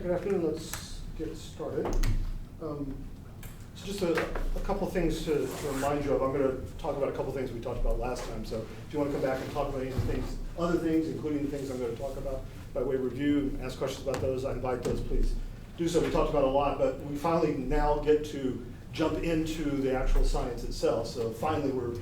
good afternoon. Let's get started. So just a couple things to remind you of. I'm going to talk about a couple things we talked about last time. So if you want to come back and talk about any things, other things, including the things I'm going to talk about by way of review, ask questions about those, I invite those, please do so. We talked about a lot, but we finally now get to jump into the actual science itself. So finally we're,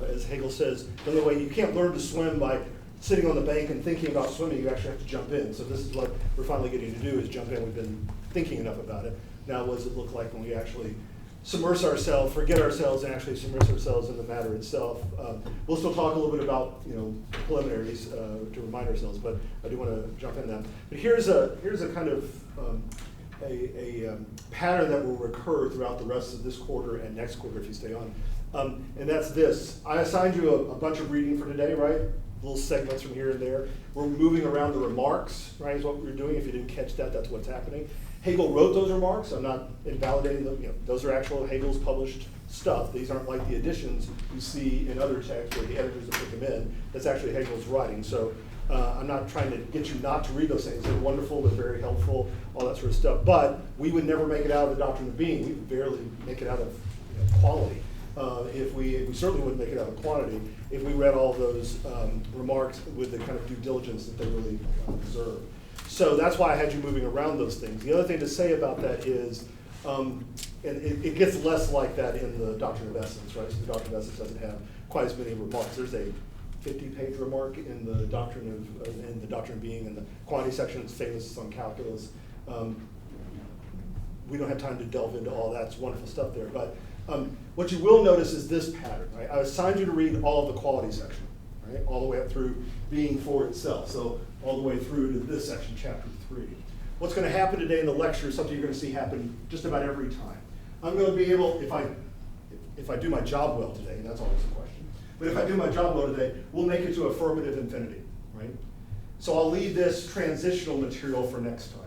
as Hegel says, the only way you can't learn to swim by sitting on the bank and thinking about swimming, you actually have to jump in. So this is what we're finally getting to do, is jump in. We've been thinking enough about it. Now what does it look like when we actually submerge ourselves, forget ourselves, and actually submerge ourselves in the matter itself? We'll still talk a little bit about preliminaries to remind ourselves, but I do want to jump in that. But here's a kind of a pattern that will recur throughout the rest of this quarter and next quarter if you stay on. And that's this. I assigned you a bunch of reading for today, right? Little segments from here and there. We're moving around the remarks, right, is what we're doing. If you didn't catch that, that's what's happening. Hegel wrote those remarks. I'm not invalidating them. Those are actual Hegel's published stuff. These aren't like the editions you see in other texts where the editors have put them in. That's actually Hegel's writing. So I'm not trying to get you not to read those things. They're wonderful, they're very helpful, all that sort of stuff. But we would never make it out of the doctrine of being. We would barely make it out of quality. We certainly wouldn't make it out of quantity if we read all those remarks with the kind of due diligence that they really deserve. So that's why I had you moving around those things. The other thing to say about that is, and it gets less like that in the Doctrine of Essence, right? So the Doctrine of Essence doesn't have quite as many remarks. There's a 50-page remark in the Doctrine of Being, in the quantity section. It's famous, it's on calculus. We don't have time to delve into all that. It's wonderful stuff there. But what you will notice is this pattern, right? I assigned you to read all of the quality section, right? All the way up through being for itself. So all the way through to this section, chapter 3. What's going to happen today in the lecture is something you're going to see happen just about every time. I'm going to be able, if I do my job well today, and that's always a question, but if I do my job well today, we'll make it to affirmative infinity, right? So I'll leave this transitional material for next time.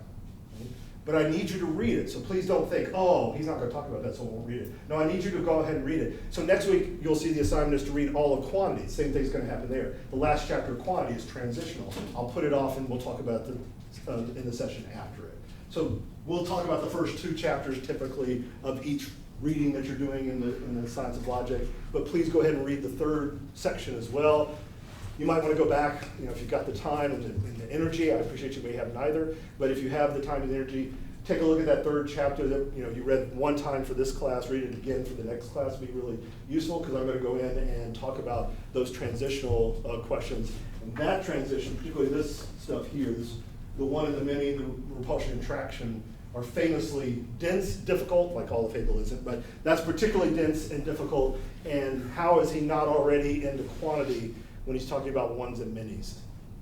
But I need you to read it, so please don't think, oh, he's not going to talk about that, so I won't read it. No, I need you to go ahead and read it. So next week, you'll see the assignment is to read all of quantity. Same thing's going to happen there. The last chapter of quantity is transitional. I'll put it off, and we'll talk about it in the session after it. So we'll talk about the first 2 chapters, typically, of each reading that you're doing in the Science of Logic. But please go ahead and read the 3rd section as well. You might want to go back, if you've got the time and the energy. I appreciate you may have neither, but if you have the time and the energy, take a look at that 3rd chapter that you read one time for this class. Read it again for the next class. It'll be really useful, because I'm going to go in and talk about those transitional questions. And that transition, particularly this stuff here, the one and the many, the repulsion and traction, are famously dense, difficult, like all of Hegel isn't, but that's particularly dense and difficult. And how is he not already into quantity when he's talking about ones and minis,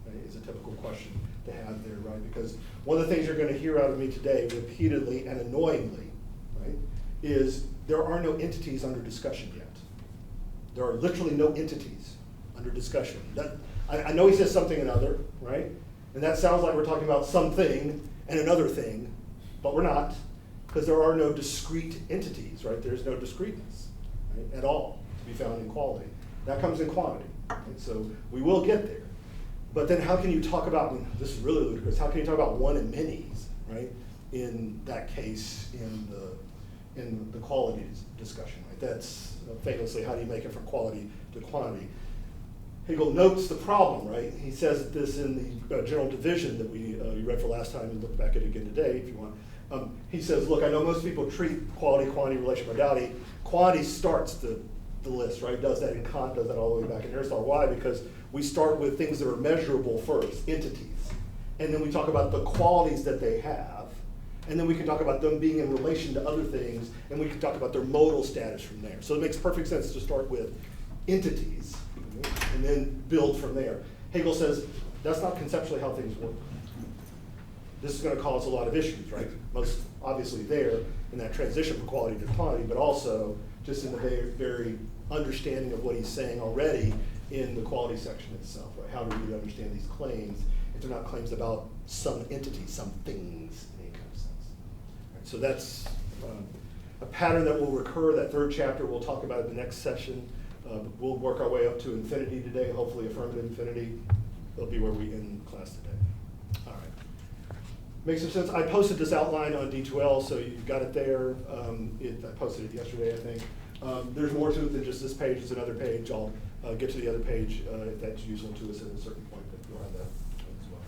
right, is a typical question to have there, right? Because one of the things you're going to hear out of me today repeatedly and annoyingly, right, is there are no entities under discussion yet. There are literally no entities under discussion. I know he says something and other, right? And that sounds like we're talking about something and another thing, but we're not, because there are no discrete entities, right? There's no discreteness, right, at all to be found in quality. That comes in quantity. Right? So we will get there. But then how can you talk about, this is really ludicrous, how can you talk about one and minis, right, in that case, in the quality discussion, right? That's famously, how do you make it from quality to quantity? Hegel notes the problem, right? He says this in the general division that you read for last time, and look back at it again today if you want. He says, look, I know most people treat quality, quantity, relation, modality. Quantity starts the list, right? Does that in Kant, does that all the way back in Aristotle. Why? Because we start with things that are measurable first, entities. And then we talk about the qualities that they have. And then we can talk about them being in relation to other things, and we can talk about their modal status from there. So it makes perfect sense to start with entities, and then build from there. Hegel says, that's not conceptually how things work. This is going to cause a lot of issues, right? Most obviously there in that transition from quality to quantity, but also just in the very understanding of what he's saying already in the quality section itself, right? How do we understand these claims if they're not claims about some entity, some things in any kind of sense? Right, so that's a pattern that will recur. That 3rd chapter we'll talk about in the next session. We'll work our way up to infinity today, hopefully affirmative infinity. That'll be where we end class today. All right. Makes some sense. I posted this outline on D2L, so you've got it there. I posted it yesterday, I think. There's more to it than just this page. It's another page. I'll get to the other page if that's useful to us at a certain point, but you'll have that as well.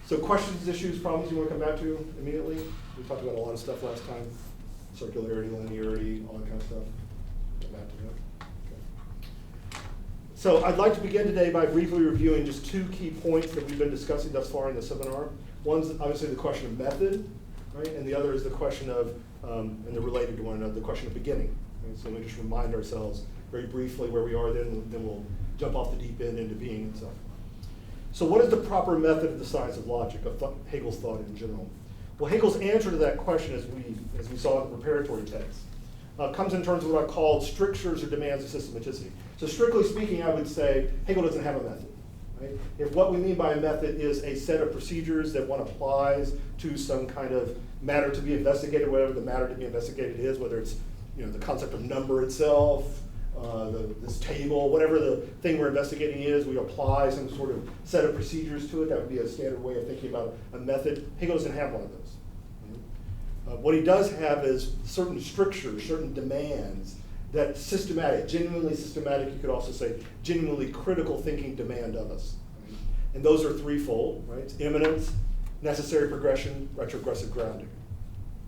So questions, issues, problems you want to come back to immediately? We talked about a lot of stuff last time. Circularity, linearity, all that kind of stuff. Come back to that. Okay. So I'd like to begin today by briefly reviewing just two key points that we've been discussing thus far in the seminar. One's obviously the question of method, right? And the other is the question of, and they're related to one another, the question of beginning. Right? So let me just remind ourselves very briefly where we are, then we'll jump off the deep end into being itself. So what is the proper method of the science of logic, of Hegel's thought in general? Well, Hegel's answer to that question, as we saw in the preparatory text, comes in terms of what I call strictures or demands of systematicity. So strictly speaking, I would say Hegel doesn't have a method. Right? If what we mean by a method is a set of procedures that one applies to some kind of matter to be investigated, whatever the matter to be investigated is, whether it's the concept of number itself, this table, whatever the thing we're investigating is, we apply some sort of set of procedures to it. That would be a standard way of thinking about a method. Hegel doesn't have one of those. What he does have is certain strictures, certain demands that systematic, genuinely systematic, you could also say genuinely critical thinking demand of us. And those are threefold, right? It's immanence, necessary progression, retrogressive grounding.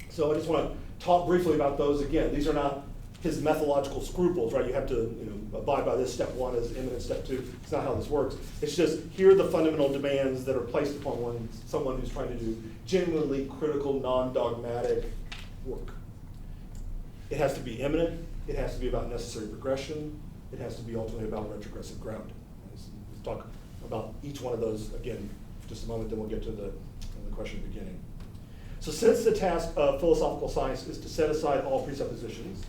So I just want to talk briefly about those again. These are not his methodological scruples, right? You have to abide by this. Step one is immanence, step two. It's not how this works. It's just here are the fundamental demands that are placed upon someone who's trying to do genuinely critical, non-dogmatic work. It has to be immanent. It has to be about necessary progression. It has to be ultimately about retrogressive grounding. We'll talk about each one of those again in just a moment, then we'll get to the question of beginning. So since the task of philosophical science is to set aside all presuppositions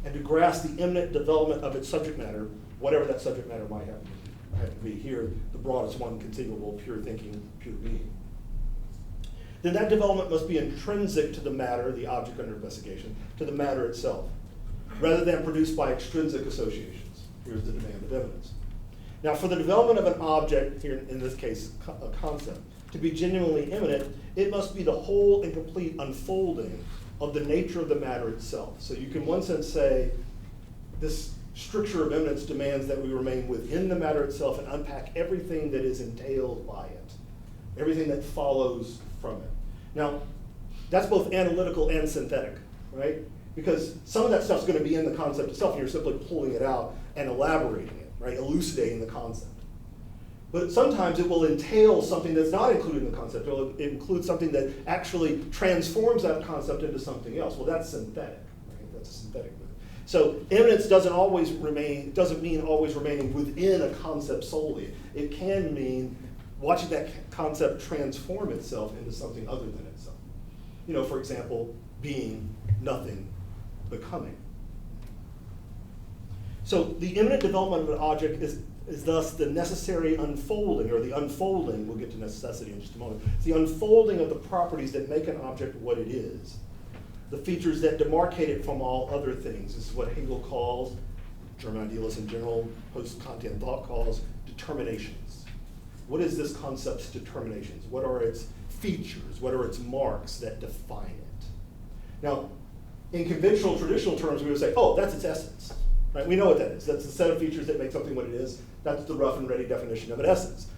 and to grasp the imminent development of its subject matter, whatever that subject matter might have to be, here the broadest one conceivable, pure thinking, pure being, then that development must be intrinsic to the matter, the object under investigation, to the matter itself, rather than produced by extrinsic associations. Here's the demand of evidence. Now, for the development of an object, here in this case, a concept, to be genuinely immanent, it must be the whole and complete unfolding of the nature of the matter itself. So you can, in one sense, say this stricture of immanence demands that we remain within the matter itself and unpack everything that is entailed by it, everything that follows from it. Now, that's both analytical and synthetic, right? Because some of that stuff's going to be in the concept itself, and you're simply pulling it out and elaborating it, right? Elucidating the concept. But sometimes it will entail something that's not included in the concept. It will include something that actually transforms that concept into something else. Well, that's synthetic, right? That's a synthetic method. So immanence doesn't mean always remaining within a concept solely. It can mean watching that concept transform itself into something other than itself. For example, being, nothing, becoming. So the imminent development of an object is thus the necessary unfolding, or the unfolding, we'll get to necessity in just a moment, it's the unfolding of the properties that make an object what it is, the features that demarcate it from all other things. This is what Hegel calls, German idealists in general, post-Kantian thought calls, determinations. What is this concept's determinations? What are its features? What are its marks that define it? Now, in conventional, traditional terms, we would say, oh, that's its essence. Right? We know what that is. That's the set of features that make something what it is. That's the rough and ready definition of an essence.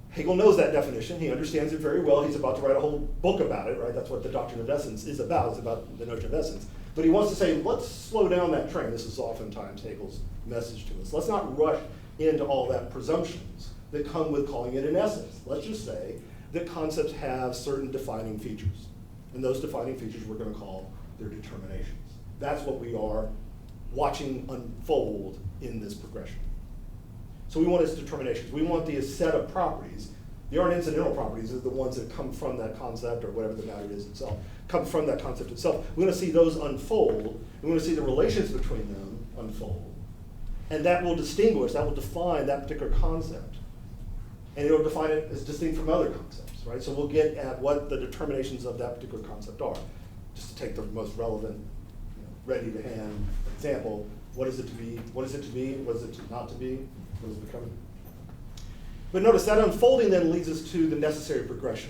Hegel knows that definition. He understands it very well. He's about to write a whole book about it, right? That's what the doctrine of essence is about. It's about the notion of essence. But he wants to say, let's slow down that train. This is oftentimes Hegel's message to us. Let's not rush into all that presumptions that come with calling it an essence. Let's just say that concepts have certain defining features. And those defining features we're going to call their determinations. That's what we are watching unfold in this progression. So we want its determinations. We want the set of properties. The aren't incidental properties, are the ones that come from that concept or whatever the matter is itself, come from that concept itself. We're going to see those unfold. We're going to see the relations between them unfold. And that will distinguish, that will define that particular concept. And it will define it as distinct from other concepts, right? So we'll get at what the determinations of that particular concept are. Just to take the most relevant, ready to hand example, what is it to be? What is it to be? What is it to not to be? What is it becoming? But notice that unfolding then leads us to the necessary progression.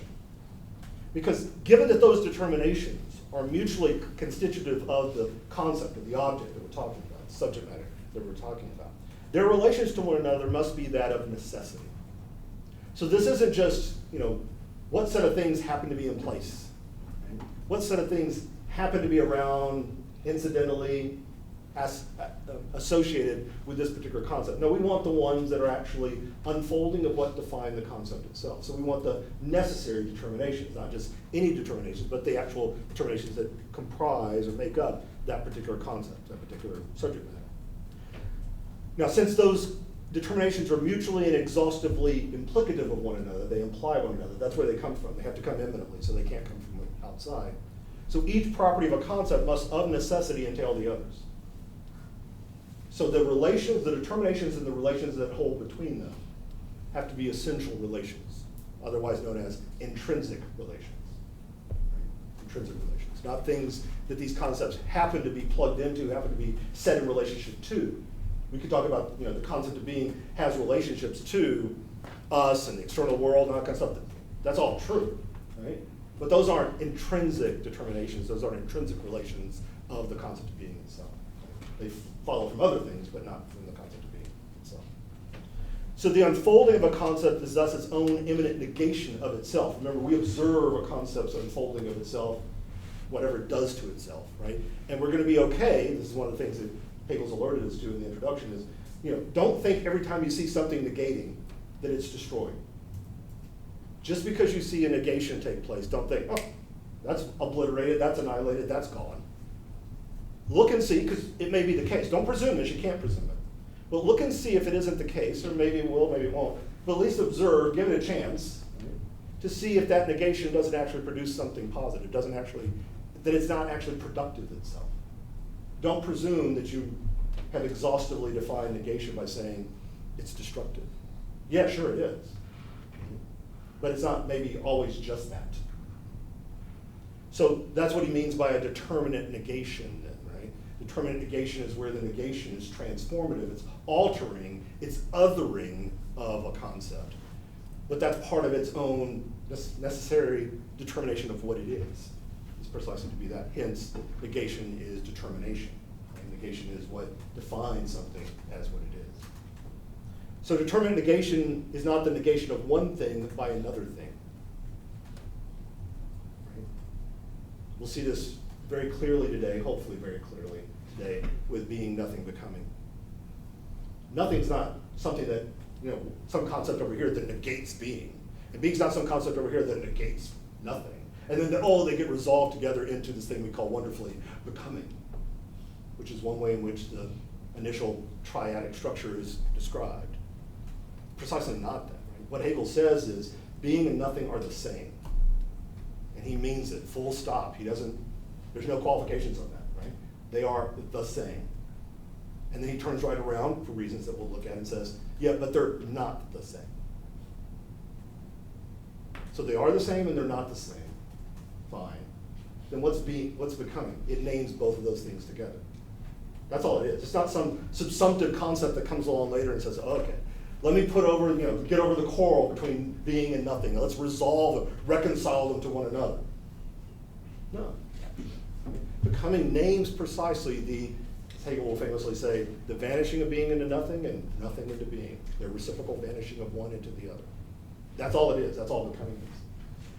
Because given that those determinations are mutually constitutive of the concept, of the object that we're talking about, the subject matter that we're talking about, their relations to one another must be that of necessity. So this isn't just, what set of things happen to be in place? Right? What set of things happen to be around incidentally associated with this particular concept? No, we want the ones that are actually unfolding of what define the concept itself. So we want the necessary determinations, not just any determinations, but the actual determinations that comprise or make up that particular concept, that particular subject matter. Now, since those determinations are mutually and exhaustively implicative of one another, they imply one another, that's where they come from. They have to come immanently, so they can't come from outside. So each property of a concept must of necessity entail the others. So the relations, the determinations and the relations that hold between them have to be essential relations, otherwise known as intrinsic relations. Right? Intrinsic relations, not things that these concepts happen to be plugged into, happen to be set in relationship to. We could talk about, the concept of being has relationships to us and the external world and all that kind of stuff. That's all true, right? But those aren't intrinsic determinations. Those aren't intrinsic relations of the concept of being itself. They follow from other things, but not from the concept of being itself. So the unfolding of a concept is thus its own immanent negation of itself. Remember, we observe a concept's unfolding of itself, whatever it does to itself, right? And we're going to be okay. This is one of the things that Hegel's alerted us to in the introduction is, don't think every time you see something negating that it's destroyed. Just because you see a negation take place, don't think, oh, that's obliterated, that's annihilated, that's gone. Look and see, because it may be the case. Don't presume this, you can't presume it. But look and see if it isn't the case, or maybe it will, maybe it won't. But at least observe, give it a chance to see if that negation doesn't actually produce something positive, that it's not actually productive itself. Don't presume that you have exhaustively defined negation by saying it's destructive. Yeah, sure it is. But it's not maybe always just that. So that's what he means by a determinate negation, right? Determinate negation is where the negation is transformative. It's altering, it's othering of a concept. But that's part of its own necessary determination of what it is. It's precisely to be that. Hence, negation is determination. And negation is what defines something as what it is. So determinate negation is not the negation of one thing by another thing. Right? We'll see this very clearly today, hopefully very clearly today, with being, nothing, becoming. Nothing's not something that, some concept over here that negates being. And being's not some concept over here that negates nothing. And then they get resolved together into this thing we call wonderfully becoming, which is one way in which the initial triadic structure is described. Precisely not that. Right? What Hegel says is being and nothing are the same. And he means it, full stop. There's no qualifications on that, right? They are the same. And then he turns right around for reasons that we'll look at and says, yeah, but they're not the same. So they are the same and they're not the same. Fine. Then what's becoming? It names both of those things together. That's all it is. It's not some subsumptive concept that comes along later and says, oh, okay, let me get over the quarrel between being and nothing. Let's resolve them, reconcile them to one another. No. Becoming names precisely as Hegel will famously say, the vanishing of being into nothing and nothing into being. The reciprocal vanishing of one into the other. That's all it is. That's all becoming is.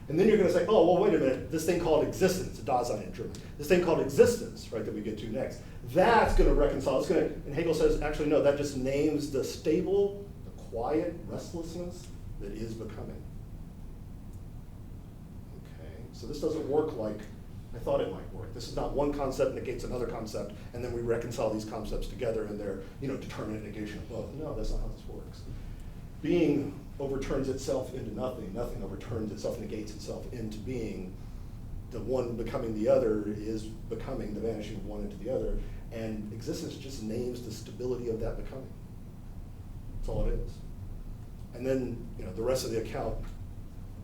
And then you're going to say, oh, well, wait a minute, this thing called existence, Dasein in German, this thing called existence, right, that we get to next, that's going to reconcile. And Hegel says, actually, no, that just names the stable, the quiet restlessness that is becoming. Okay, so this doesn't work like I thought it might work. This is not one concept negates another concept, and then we reconcile these concepts together and they're, determinate negation of both. No, that's not how this works. Being overturns itself into nothing. Nothing overturns itself, negates itself into being. The one becoming the other is becoming, the vanishing of one into the other. And existence just names the stability of that becoming. That's all it is. And then, the rest of the account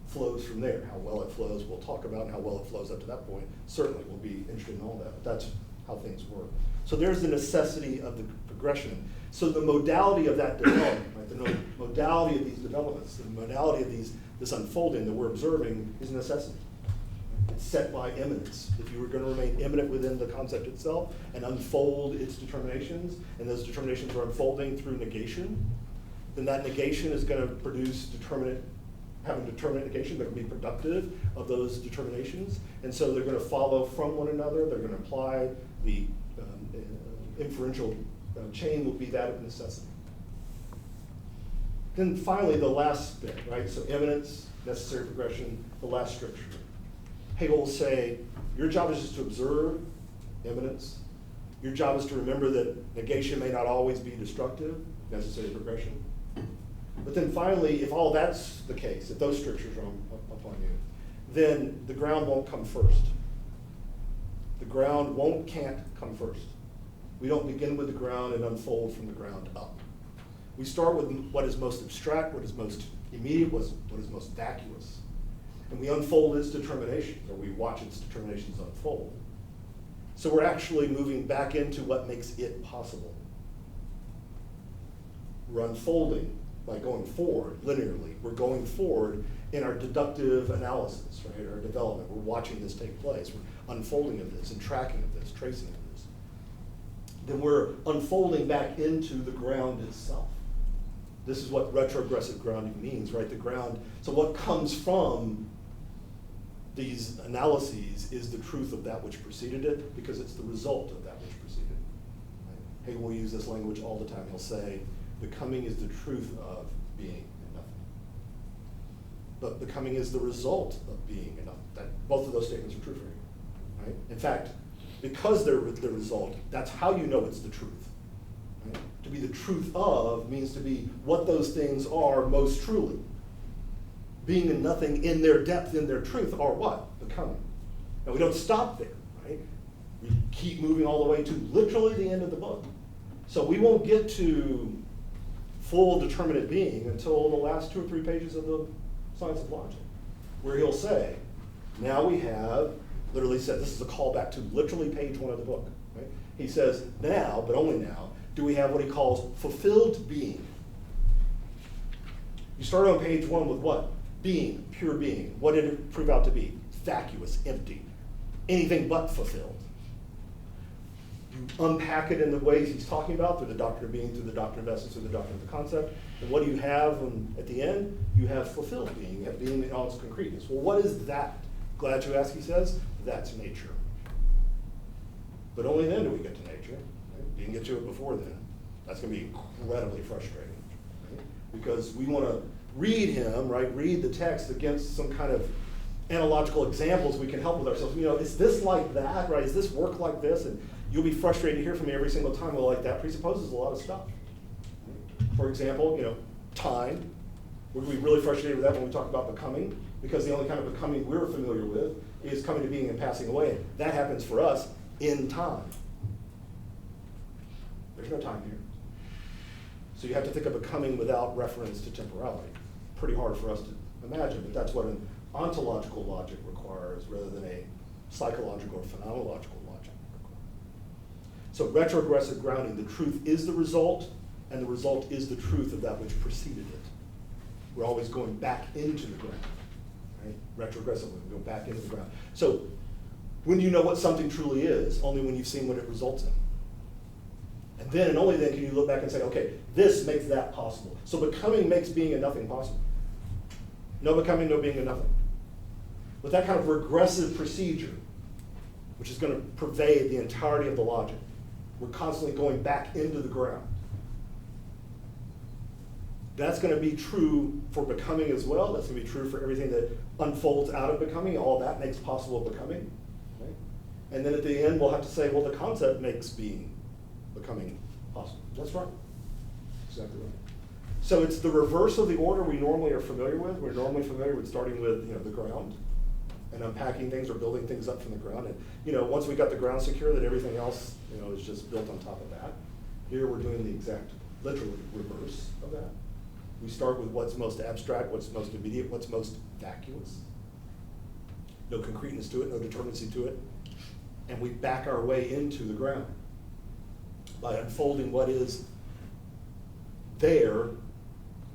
flows from there. How well it flows, we'll talk about, and how well it flows up to that point. Certainly, we'll be interested in all that. But that's how things work. So there's the necessity of the progression. So the modality of that development, right, the modality of these developments, the modality of this unfolding that we're observing is necessity. It's set by immanence. If you were going to remain immanent within the concept itself and unfold its determinations, and those determinations are unfolding through negation, then that negation is going to produce having determinate negation. They're going to be productive of those determinations, and so they're going to follow from one another. They're going to apply the inferential chain will be that of necessity. Then finally, the last bit, right? So immanence, necessary progression, the last stricture. Hegel will say, your job is just to observe immanence. Your job is to remember that negation may not always be destructive, necessary progression. But then finally, if all that's the case, if those strictures are upon you, then the ground won't come first. The ground can't come first. We don't begin with the ground and unfold from the ground up. We start with what is most abstract, what is most immediate, what is most vacuous. And we unfold its determinations, or we watch its determinations unfold. So we're actually moving back into what makes it possible. We're unfolding by going forward linearly. We're going forward in our deductive analysis, right? Our development. We're watching this take place. We're unfolding of this and tracking of this, tracing of this. Then we're unfolding back into the ground itself. This is what retrogressive grounding means, right? The ground, so what comes from these analyses is the truth of that which preceded it, because it's the result of that which preceded it. Right? Hegel will use this language all the time. He'll say, becoming is the truth of being and nothing. But becoming is the result of being and nothing. Both of those statements are true for you, right? In fact, because they're the result, that's how you know it's the truth. Right? To be the truth of means to be what those things are most truly. Being and nothing in their depth, in their truth, are what? Becoming. Now we don't stop there, right? We keep moving all the way to literally the end of the book. So we won't get to full determinate being until the last 2 or 3 pages of the Science of Logic, where he'll say, now we have, literally said, this is a callback to literally page 1 of the book. Right? He says, now, but only now, do we have what he calls fulfilled being. You start on page 1 with what? Being, pure being. What did it prove out to be? Vacuous, empty, anything but fulfilled. You unpack it in the ways he's talking about, through the doctrine of being, through the doctrine of essence, through the doctrine of the concept. And what do you have at the end? You have fulfilled being. You have being in all its concreteness. Well, what is that? Glad you asked, he says. That's nature. But only then do we get to nature. Right? You didn't get to it before then. That's going to be incredibly frustrating. Right? Because we want to read him, right? Read the text against some kind of analogical examples we can help with ourselves. You know, is this like that, right? Does this work like this? And you'll be frustrated to hear from me every single time. Well, like that presupposes a lot of stuff. For example, you know, time. We're going to be really frustrated with that when we talk about becoming, because the only kind of becoming we're familiar with is coming to being and passing away. That happens for us in time. There's no time here. So you have to think of becoming without reference to temporality. Pretty hard for us to imagine, but that's what an ontological logic requires rather than a psychological or phenomenological logic requires. So retrogressive grounding, the truth is the result, and the result is the truth of that which preceded it. We're always going back into the ground, right? Retrogressively, we go back into the ground. So when do you know what something truly is? Only when you've seen what it results in. And then and only then can you look back and say, okay, this makes that possible. So becoming makes being and nothing possible. No becoming, no being and nothing. With that kind of regressive procedure, which is going to pervade the entirety of the logic, we're constantly going back into the ground. That's going to be true for becoming as well. That's going to be true for everything that unfolds out of becoming. All that makes possible becoming. Right? And then at the end, we'll have to say, well, the concept makes becoming possible. That's right. Exactly right. So it's the reverse of the order we normally are familiar with. We're normally familiar with starting with, the ground and unpacking things or building things up from the ground. And once we got the ground secure, that everything else is just built on top of that. Here we're doing the exact, literally reverse of that. We start with what's most abstract, what's most immediate, what's most vacuous. No concreteness to it, no determinacy to it. And we back our way into the ground by unfolding what is there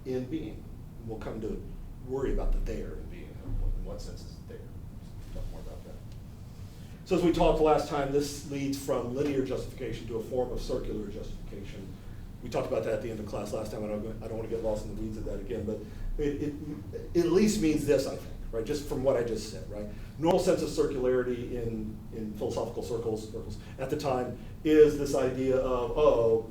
in being. We'll come to worry about the there in being. In what sense is it there? Talk more about that. So as we talked last time, this leads from linear justification to a form of circular justification. We talked about that at the end of class last time. I don't want to get lost in the weeds of that again, but it at least means this, I think, right? Just from what I just said, right? Normal sense of circularity in philosophical circles at the time is this idea of, oh,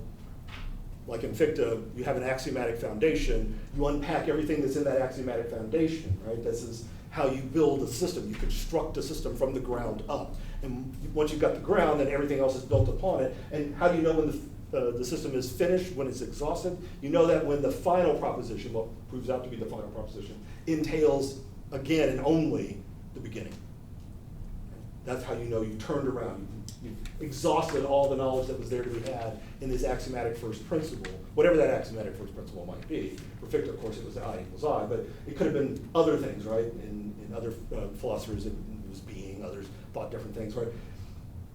like in Fichte, you have an axiomatic foundation, you unpack everything that's in that axiomatic foundation, right? This is how you build a system. You construct a system from the ground up. And once you've got the ground, then everything else is built upon it. And how do you know when the system is finished, when it's exhausted? You know that when the final proposition, what proves out to be the final proposition, entails again and only the beginning. That's how you know you turned around. You've exhausted all the knowledge that was there to be had in this axiomatic first principle, whatever that axiomatic first principle might be. For Fichte, of course, it was I equals I, but it could have been other things, right? In other philosophers, it was being, others thought different things, right?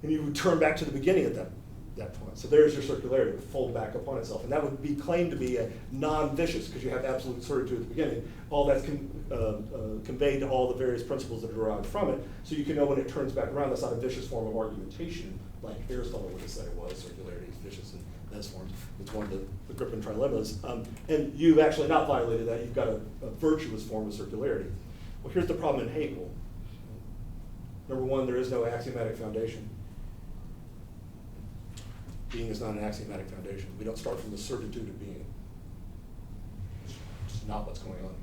And you would turn back to the beginning at that point. So there's your circularity, it would fold back upon itself. And that would be claimed to be a non-vicious, because you have absolute certitude at the beginning. All that's conveyed to all the various principles that are derived from it. So you can know when it turns back around, that's not a vicious form of argumentation, like Aristotle would have said it was. Circularity is vicious in those forms. It's one of the Griffin trilemmas. And you've actually not violated that. You've got a virtuous form of circularity. Well, here's the problem in Hegel. Number one, there is no axiomatic foundation. Being is not an axiomatic foundation. We don't start from the certitude of being. It's just not what's going on.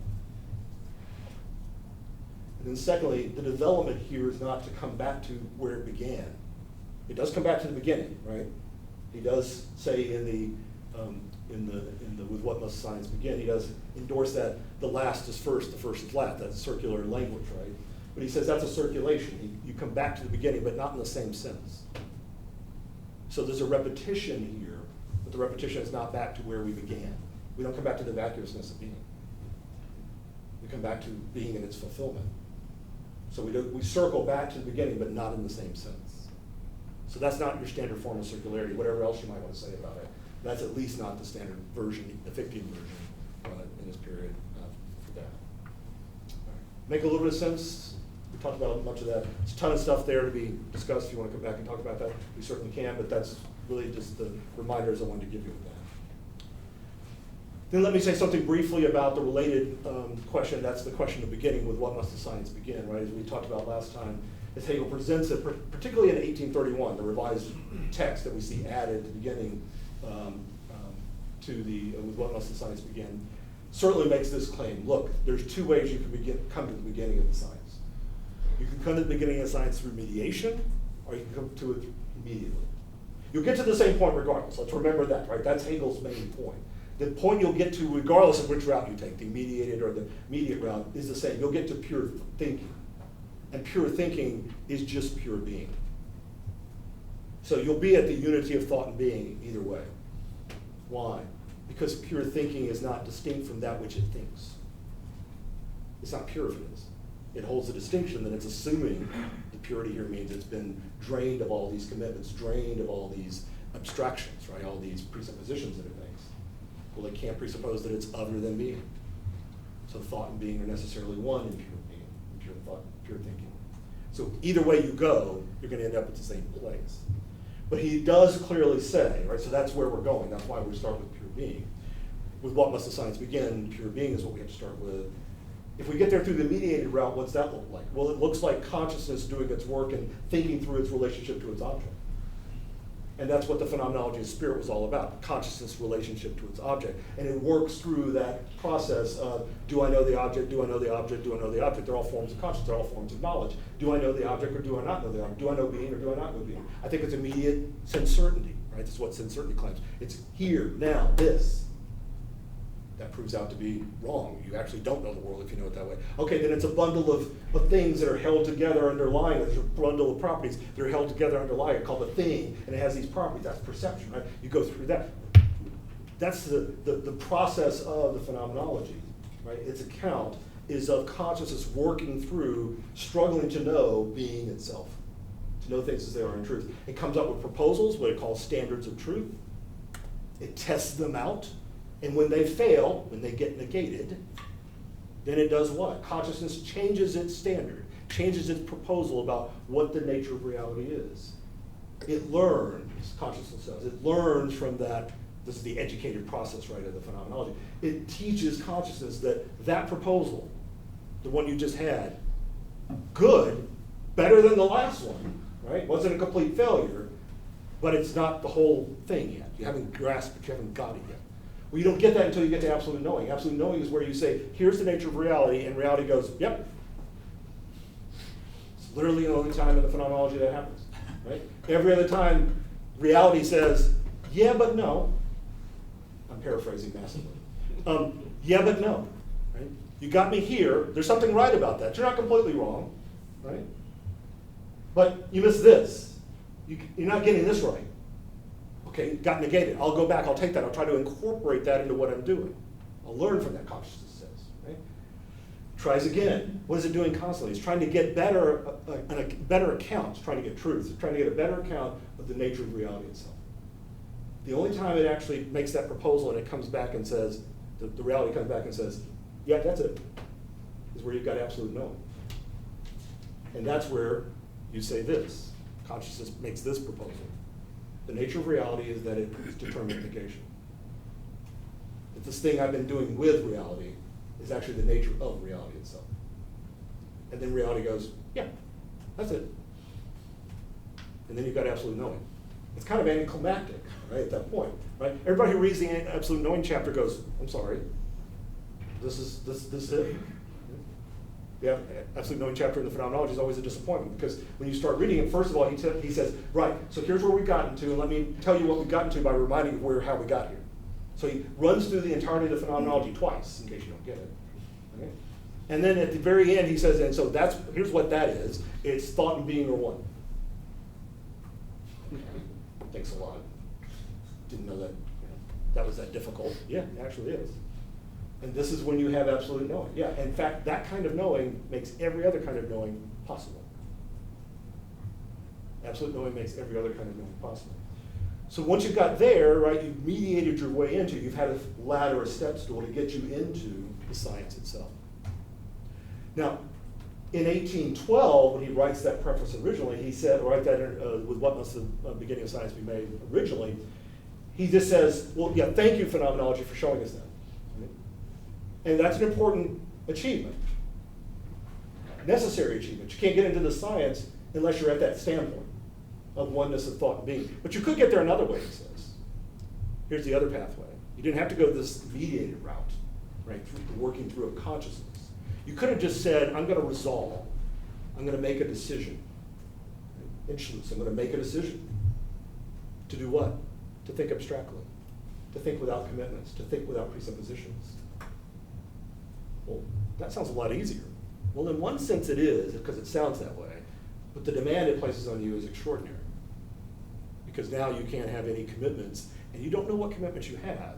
And then secondly, the development here is not to come back to where it began. It does come back to the beginning, right? He does say in the with what must science begin, he does endorse that the last is first, the first is last. That's circular language, right? But he says that's a circulation. You come back to the beginning, but not in the same sense. So there's a repetition here, but the repetition is not back to where we began. We don't come back to the vacuousness of being. We come back to being in its fulfillment. So we circle back to the beginning, but not in the same sense. So that's not your standard form of circularity, whatever else you might want to say about it. That's at least not the standard version, the Fichtean version in this period for that. Make a little bit of sense? We talked about much of that. There's a ton of stuff there to be discussed. If you want to come back and talk about that, we certainly can, but that's really just the reminders I wanted to give you of that. Then let me say something briefly about the related question. That's the question of beginning with what must the science begin, right? As we talked about last time, as Hegel presents it, particularly in 1831, the revised text that we see added at the beginning to the with what must the science begin, certainly makes this claim. Look, there's two ways you can come to the beginning of the science. You can come to the beginning of science through mediation, or you can come to it immediately. You'll get to the same point regardless. Let's remember that, right? That's Hegel's main point. The point you'll get to, regardless of which route you take, the mediated or the mediate route, is the same. You'll get to pure thinking. And pure thinking is just pure being. So you'll be at the unity of thought and being either way. Why? Because pure thinking is not distinct from that which it thinks. It's not pure if it is. It holds a distinction that it's assuming the purity here means it's been drained of all these commitments, drained of all these abstractions, right? All these presuppositions that it makes. Well, it can't presuppose that it's other than being. So thought and being are necessarily one in pure being, in pure thought, pure thinking. So either way you go, you're going to end up at the same place. But he does clearly say, right, so that's where we're going. That's why we start with pure being. With what must the science begin? Pure being is what we have to start with. If we get there through the mediated route, what's that look like? Well, it looks like consciousness doing its work and thinking through its relationship to its object. And that's what the phenomenology of spirit was all about, consciousness relationship to its object. And it works through that process of, do I know the object, do I know the object, do I know the object? They're all forms of consciousness, they're all forms of knowledge. Do I know the object or do I not know the object? Do I know being or do I not know being? I think it's immediate sense certainty, right? That's what sense certainty claims. It's here, now, this. That proves out to be wrong. You actually don't know the world if you know it that way. Okay, then it's a bundle of things that are held together underlying it. There's a bundle of properties that are held together underlying it called a thing, and it has these properties. That's perception, right? You go through that. That's the process of the phenomenology, right? Its account is of consciousness working through, struggling to know being itself, to know things as they are in truth. It comes up with proposals, what it calls standards of truth. It tests them out. And when they fail, when they get negated, then it does what? Consciousness changes its standard, changes its proposal about what the nature of reality is. It learns, consciousness does, it learns from that, this is the educated process, right, of the phenomenology. It teaches consciousness that that proposal, the one you just had, good, better than the last one, right? Wasn't a complete failure, but it's not the whole thing yet. You haven't grasped it, you haven't got it yet. Well, you don't get that until you get to absolute knowing. Absolute knowing is where you say, here's the nature of reality, and reality goes, yep. It's literally the only time in the phenomenology that happens, right? Every other time, reality says, yeah, but no. I'm paraphrasing massively. Yeah, but no, right? You got me here. There's something right about that. You're not completely wrong, right? But you missed this. You're not getting this right. Okay, got negated. I'll go back. I'll take that. I'll try to incorporate that into what I'm doing. I'll learn from that, consciousness says, right? Tries again. What is it doing constantly? It's trying to get better account. It's trying to get truth. It's trying to get a better account of the nature of reality itself. The only time it actually makes that proposal and it comes back and says, the reality comes back and says, yeah, that's it, is where you've got absolute knowing. And that's where you say this. Consciousness makes this proposal. The nature of reality is that it is determinate negation. That this thing I've been doing with reality is actually the nature of reality itself. And then reality goes, yeah, that's it. And then you've got absolute knowing. It's kind of anticlimactic, right, at that point, right? Everybody who reads the absolute knowing chapter goes, I'm sorry, this is it. The absolute knowing chapter in the phenomenology is always a disappointment, because when you start reading it, first of all, he says, right, so here's where we've gotten to, and let me tell you what we've gotten to by reminding you how we got here. So he runs through the entirety of the phenomenology twice, in case you don't get it. Okay? And then at the very end, he says, and so here's what that is. It's thought and being are one. Thanks a lot. Didn't know that that was that difficult. Yeah, it actually is. And this is when you have absolute knowing. Yeah, in fact, that kind of knowing makes every other kind of knowing possible. Absolute knowing makes every other kind of knowing possible. So once you've got there, right, you've mediated your way into, you've had a ladder, a step stool to get you into the science itself. Now, in 1812, when he writes that preface originally, he said, write that with what must the beginning of science be made originally, he just says, well, yeah, thank you, phenomenology, for showing us that. Right? And that's an important achievement, necessary achievement. You can't get into the science unless you're at that standpoint of oneness of thought and being. But you could get there another way, he says. Here's the other pathway. You didn't have to go this mediated route, right, working through a consciousness. You could have just said, I'm going to resolve. I'm going to make a decision. Entschluss, I'm going to make a decision. To do what? To think abstractly. To think without commitments. To think without presuppositions. Well, that sounds a lot easier. Well, in one sense it is, because it sounds that way. But the demand it places on you is extraordinary. Because now you can't have any commitments, and you don't know what commitments you have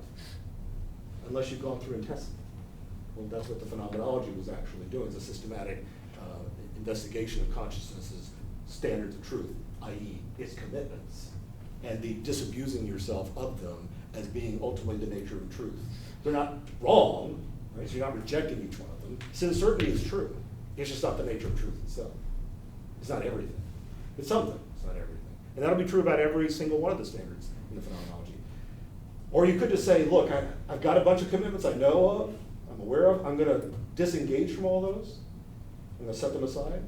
unless you've gone through and tested them. Well, that's what the phenomenology was actually doing. It's a systematic investigation of consciousness's standards of truth, i.e. its commitments, and the disabusing yourself of them as being ultimately the nature of truth. They're not wrong, right? So you're not rejecting each one of them. Sin certainly is true. It's just not the nature of truth itself. It's not everything. It's something. It's not everything. And that'll be true about every single one of the standards in the phenomenology. Or you could just say, look, I've got a bunch of commitments I know of, I'm aware of. I'm going to disengage from all those. I'm going to set them aside.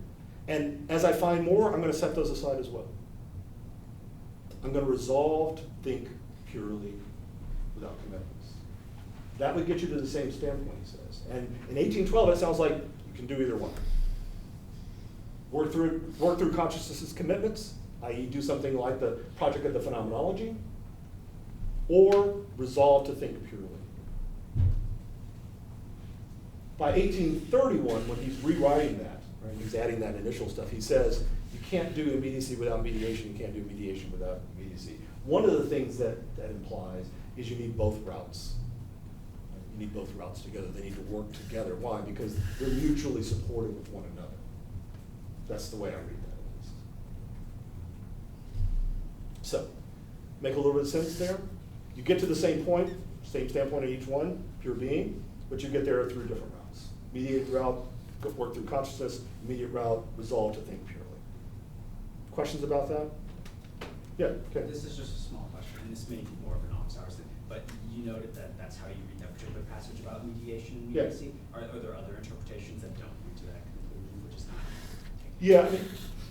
And as I find more, I'm going to set those aside as well. I'm going to resolve to think purely without commitments. That would get you to the same standpoint, he says. And in 1812, it sounds like you can do either one. Work through consciousness's commitments, i.e. do something like the project of the phenomenology, or resolve to think purely. By 1831, when he's rewriting that, right, he's adding that initial stuff, he says, you can't do immediacy without mediation, you can't do mediation without immediacy. One of the things that implies is you need both routes. You need both routes together. They need to work together. Why? Because they're mutually supportive of one another. That's the way I read that, at least. So, make a little bit of sense there? You get to the same point, same standpoint in each one, pure being, but you get there through different routes. Mediated route, work through consciousness, immediate route, resolve to think purely. Questions about that? Yeah, okay. This is just a small question, and this may be more of an office-hours thing, but you noted that that's how you read that particular passage about mediation and immediacy. Are there other interpretations that don't lead to that conclusion, which is not? Yeah, I mean,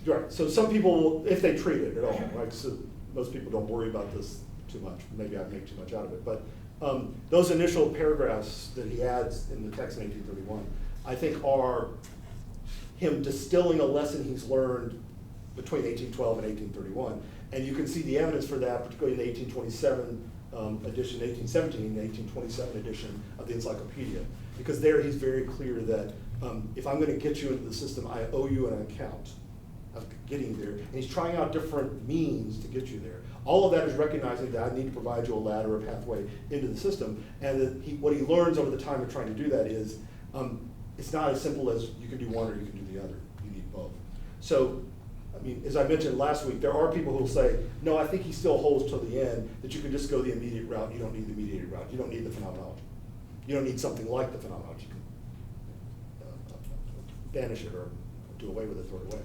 right. So some people, if they treat it at all, right? So most people don't worry about this too much. Maybe I make too much out of it. But those initial paragraphs that he adds in the text in 1831, I think are him distilling a lesson he's learned between 1812 and 1831. And you can see the evidence for that, particularly in the 1827 edition, 1817, 1827 edition of the Encyclopedia. Because there he's very clear that if I'm going to get you into the system, I owe you an account of getting you there. And he's trying out different means to get you there. All of that is recognizing that I need to provide you a ladder, a pathway into the system. And that what he learns over the time of trying to do that is it's not as simple as you can do one or you can do the other. You need both. So, I mean, as I mentioned last week, there are people who will say, no, I think he still holds till the end, that you can just go the immediate route. You don't need the mediated route. You don't need the phenomenology. You don't need something like the phenomenology. You can banish it or do away with it, throw it away.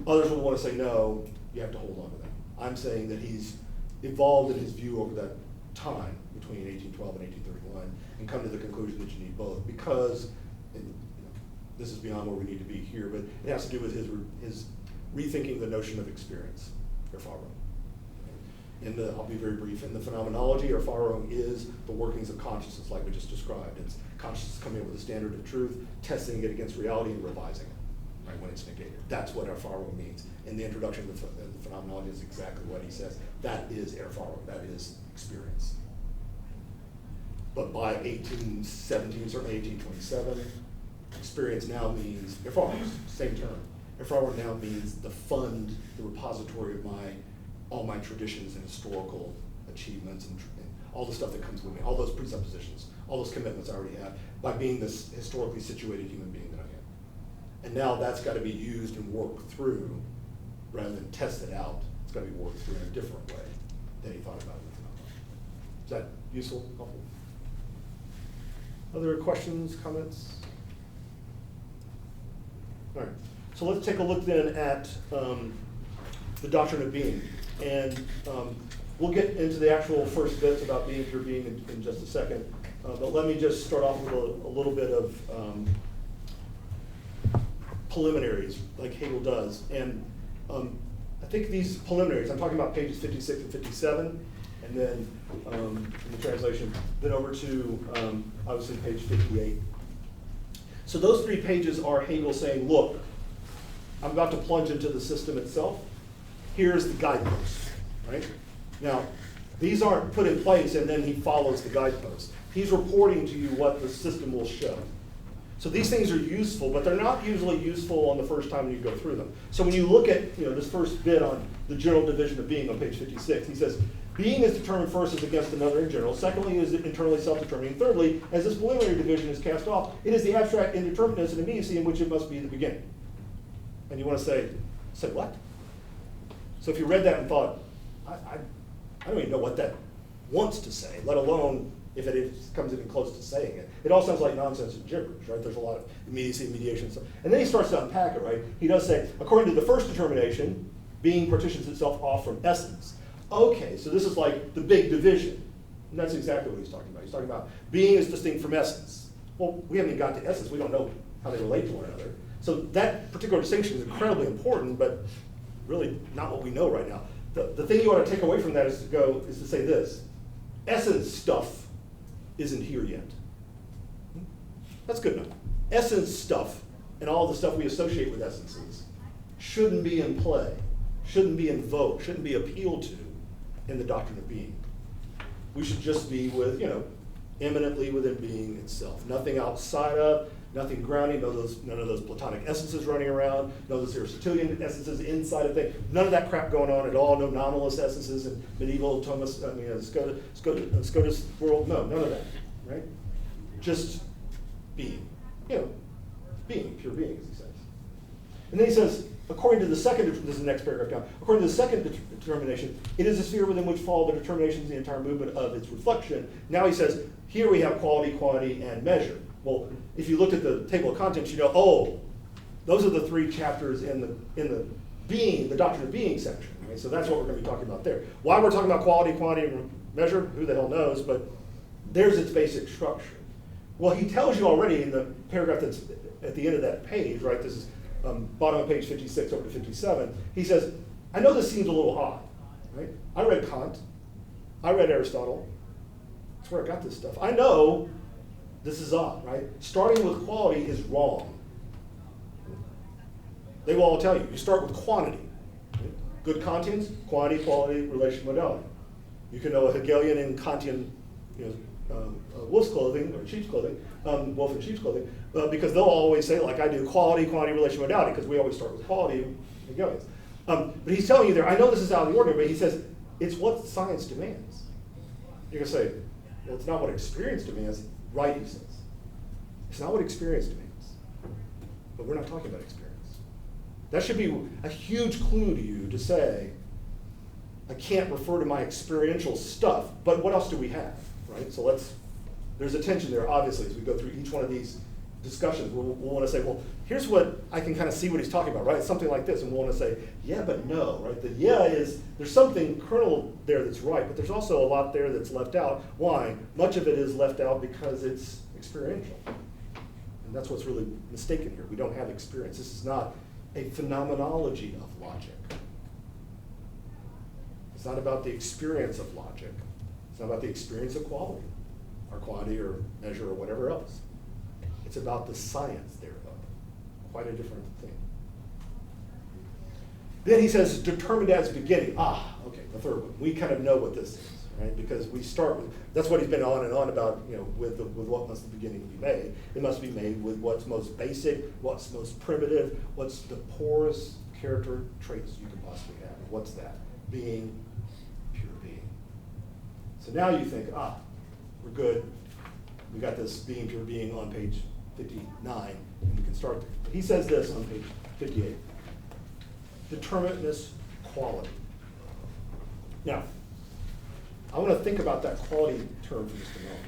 Others will want to say, no, you have to hold on to that. I'm saying that he's evolved in his view over that time between 1812 and 1831 and come to the conclusion that you need both because, this is beyond where we need to be here, but it has to do with his rethinking the notion of experience, Erfahrung. I'll be very brief. In the phenomenology, Erfahrung is the workings of consciousness like we just described. It's consciousness coming up with a standard of truth, testing it against reality and revising it, right, when it's negated. That's what Erfahrung means. In the introduction to the phenomenology is exactly what he says. That is Erfahrung, that is experience. But by 1817, certainly 1827, experience now means Erfahrung, same term. Erfahrung now means the fund, the repository of all my traditions and historical achievements and all the stuff that comes with me, all those presuppositions, all those commitments I already have, by being this historically situated human being that I am. And now that's got to be used and worked through rather than tested out. It's got to be worked through in a different way than he thought about it. Is that useful, helpful? Other questions, comments? All right, so let's take a look then at the doctrine of being. And we'll get into the actual first bits about being pure being in just a second. But let me just start off with a little bit of preliminaries, like Hegel does. And I think these preliminaries, I'm talking about pages 56 and 57, and then in the translation, then over to, obviously, page 58. So those 3 pages are Hegel saying, look, I'm about to plunge into the system itself. Here's the guideposts, right? Now, these aren't put in place and then he follows the guideposts. He's reporting to you what the system will show. So these things are useful, but they're not usually useful on the first time you go through them. So when you look at this first bit on the general division of being on page 56, he says, being is determined first as against another in general. Secondly, is internally self-determining. Thirdly, as this preliminary division is cast off, it is the abstract indeterminateness and immediacy in which it must be the beginning. And you want to say what? So if you read that and thought, I don't even know what that wants to say, let alone if it comes even close to saying it. It all sounds like nonsense and gibberish, right? There's a lot of immediacy, mediation, and stuff. And then he starts to unpack it, right? He does say, according to the first determination, being partitions itself off from essence. Okay, so this is like the big division. And that's exactly what he's talking about. He's talking about being is distinct from essence. Well, we haven't even got to essence. We don't know how they relate to one another. So that particular distinction is incredibly important, but really not what we know right now. The thing you ought to take away from that is to say this. Essence stuff isn't here yet. That's good enough. Essence stuff and all the stuff we associate with essences shouldn't be in play, shouldn't be invoked, shouldn't be appealed to in the doctrine of being. We should just be with, eminently within being itself. Nothing outside of, nothing grounding, none of those Platonic essences running around, none of those Aristotelian essences inside of things, none of that crap going on at all, no nominalist essences in medieval Scotus world, no, none of that, right? Just being, being, pure being, as he says. And then he says, according to the second, this is the next paragraph down, according to the second determination, it is a sphere within which fall the determinations of the entire movement of its reflection. Now he says, here we have quality, quantity, and measure. Well, if you looked at the table of contents, you know, oh, those are the 3 chapters in the being, the doctrine of being section, right? So that's what we're going to be talking about there. Why we're talking about quality, quantity, and measure, who the hell knows, but there's its basic structure. Well, he tells you already in the paragraph that's at the end of that page, right? This is bottom of page 56 over to 57. He says, I know this seems a little odd, right? I read Kant, I read Aristotle. That's where I got this stuff. I know this is odd, right? Starting with quality is wrong. They will all tell you, you start with quantity. Right? Good contents, quantity, quality, relation, modality. You can know a Hegelian and Kantian, wolf's clothing, or sheep's clothing, wolf in sheep's clothing, because they'll always say, like I do, quality, quantity, relation, modality, because we always start with quality, Hegelians. But he's telling you there, I know this is out of the ordinary, but he says, it's what science demands. You're going to say, well, it's not what experience demands. Right, he says. It's not what experience demands. But we're not talking about experience. That should be a huge clue to you to say, I can't refer to my experiential stuff, but what else do we have, right? So there's a tension there, obviously, as we go through each one of these discussions. We'll want to say, well, here's what I can kind of see what he's talking about, right? Something like this, and we'll want to say, yeah, but no, right? The yeah is, there's something kernel there that's right, but there's also a lot there that's left out. Why? Much of it is left out because it's experiential. And that's what's really mistaken here. We don't have experience. This is not a phenomenology of logic. It's not about the experience of logic. It's not about the experience of quality, or quantity, or measure, or whatever else. It's about the science thereof. Quite a different thing. Then he says, determined as beginning. Okay, the third one. We kind of know what this is, right? Because we start with, that's what he's been on and on about, with what must the beginning be made. It must be made with what's most basic, what's most primitive, what's the poorest character traits you can possibly have. What's that? Being, pure being. So now you think, we're good. We got this being, pure being on page 59, and we can start there. He says this on page 58. Determinateness, quality. Now, I want to think about that quality term for just a moment.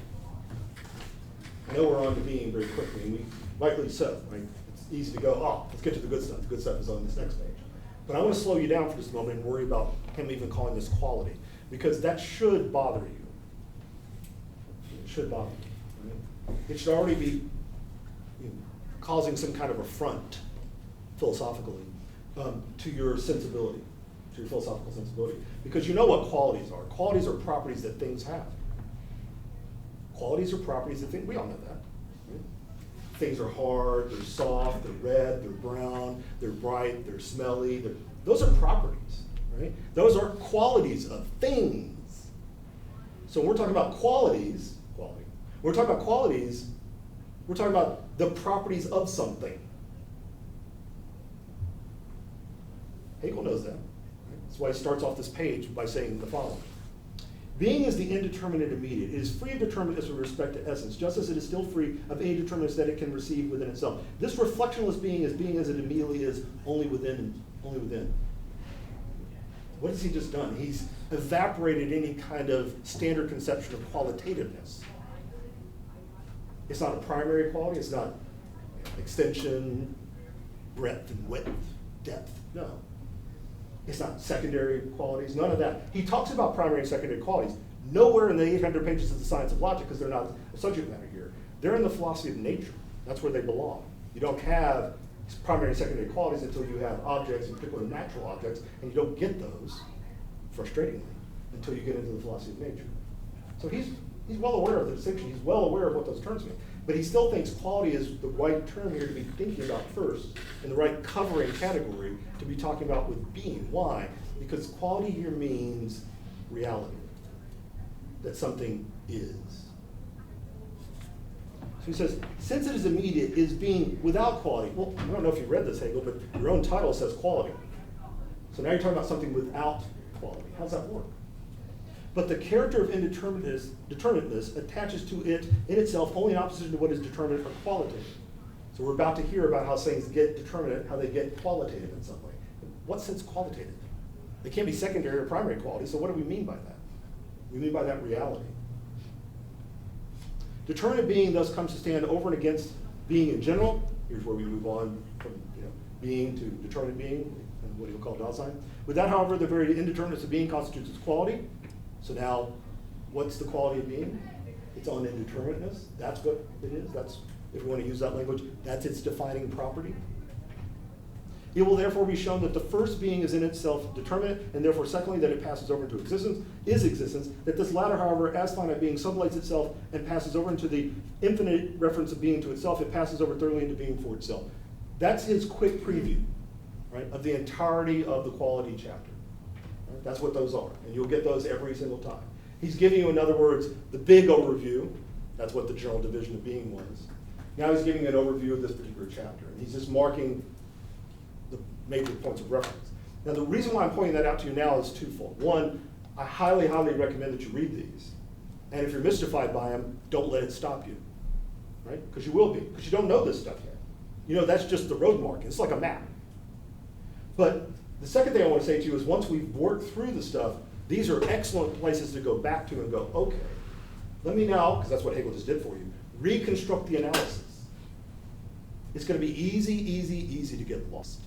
I know we're on to being very quickly, and we rightly so, right? It's easy to go, let's get to the good stuff. The good stuff is on this next page. But I want to slow you down for just a moment and worry about him even calling this quality, because that should bother you. It should bother you. Right? It should already be causing some kind of affront, philosophically, to your sensibility, to your philosophical sensibility. Because you know what qualities are. Qualities are properties that things have. Qualities are properties that things, we all know that. Right? Things are hard, they're soft, they're red, they're brown, they're bright, they're smelly. Those are properties, right? Those are qualities of things. So when we're talking about qualities, we're talking about qualities, we're talking about the properties of something. Hegel knows that. Right? That's why he starts off this page by saying the following. Being is the indeterminate immediate. It is free of determinateness with respect to essence, just as it is still free of any determinateness that it can receive within itself. This reflectionless being is being as it immediately is, only within. What has he just done? He's evaporated any kind of standard conception of qualitativeness. It's not a primary quality. It's not extension, breadth and width, depth. No. It's not secondary qualities, none of that. He talks about primary and secondary qualities. Nowhere in the 800 pages of the science of logic, because they're not a subject matter here. They're in the philosophy of nature. That's where they belong. You don't have primary and secondary qualities until you have objects, in particular natural objects, and you don't get those, frustratingly, until you get into the philosophy of nature. So he's well aware of the distinction. He's well aware of what those terms mean. But he still thinks quality is the right term here to be thinking about first, and the right covering category to be talking about with being. Why? Because quality here means reality, that something is. So he says, since it is immediate, is being without quality. Well, I don't know if you read this, Hegel, but your own title says quality. So now you're talking about something without quality. How does that work? But the character of indeterminateness attaches to it in itself only in opposition to what is determinate or qualitative. So we're about to hear about how things get determinate, how they get qualitative in some way. In what sense qualitative? They can't be secondary or primary quality, so what do we mean by that? We mean by that reality. Determinate being thus comes to stand over and against being in general. Here's where we move on from being to determinate being, and what he'll call Dasein. With that, however, the very indeterminateness of being constitutes its quality. So now, what's the quality of being? Its own indeterminateness. That's what it is. That's, if we want to use that language, that's its defining property. It will therefore be shown that the first being is in itself determinate, and therefore secondly, that it passes over into existence, is existence, that this latter, however, as finite being sublates itself and passes over into the infinite reference of being to itself, it passes over thirdly into being for itself. That's his quick preview, right, of the entirety of the quality chapter. Right? That's what those are, and you'll get those every single time. He's giving you, in other words, the big overview. That's what the general division of being was. Now he's giving an overview of this particular chapter, and he's just marking the major points of reference. Now the reason why I'm pointing that out to you now is twofold. One, I highly, highly recommend that you read these. And if you're mystified by them, don't let it stop you, right? Because you will be, because you don't know this stuff yet. You know, that's just the road marking. It's like a map. But the second thing I want to say to you is once we've worked through the stuff, these are excellent places to go back to and go, okay, let me now, because that's what Hegel just did for you, reconstruct the analysis. It's going to be easy, easy, easy to get lost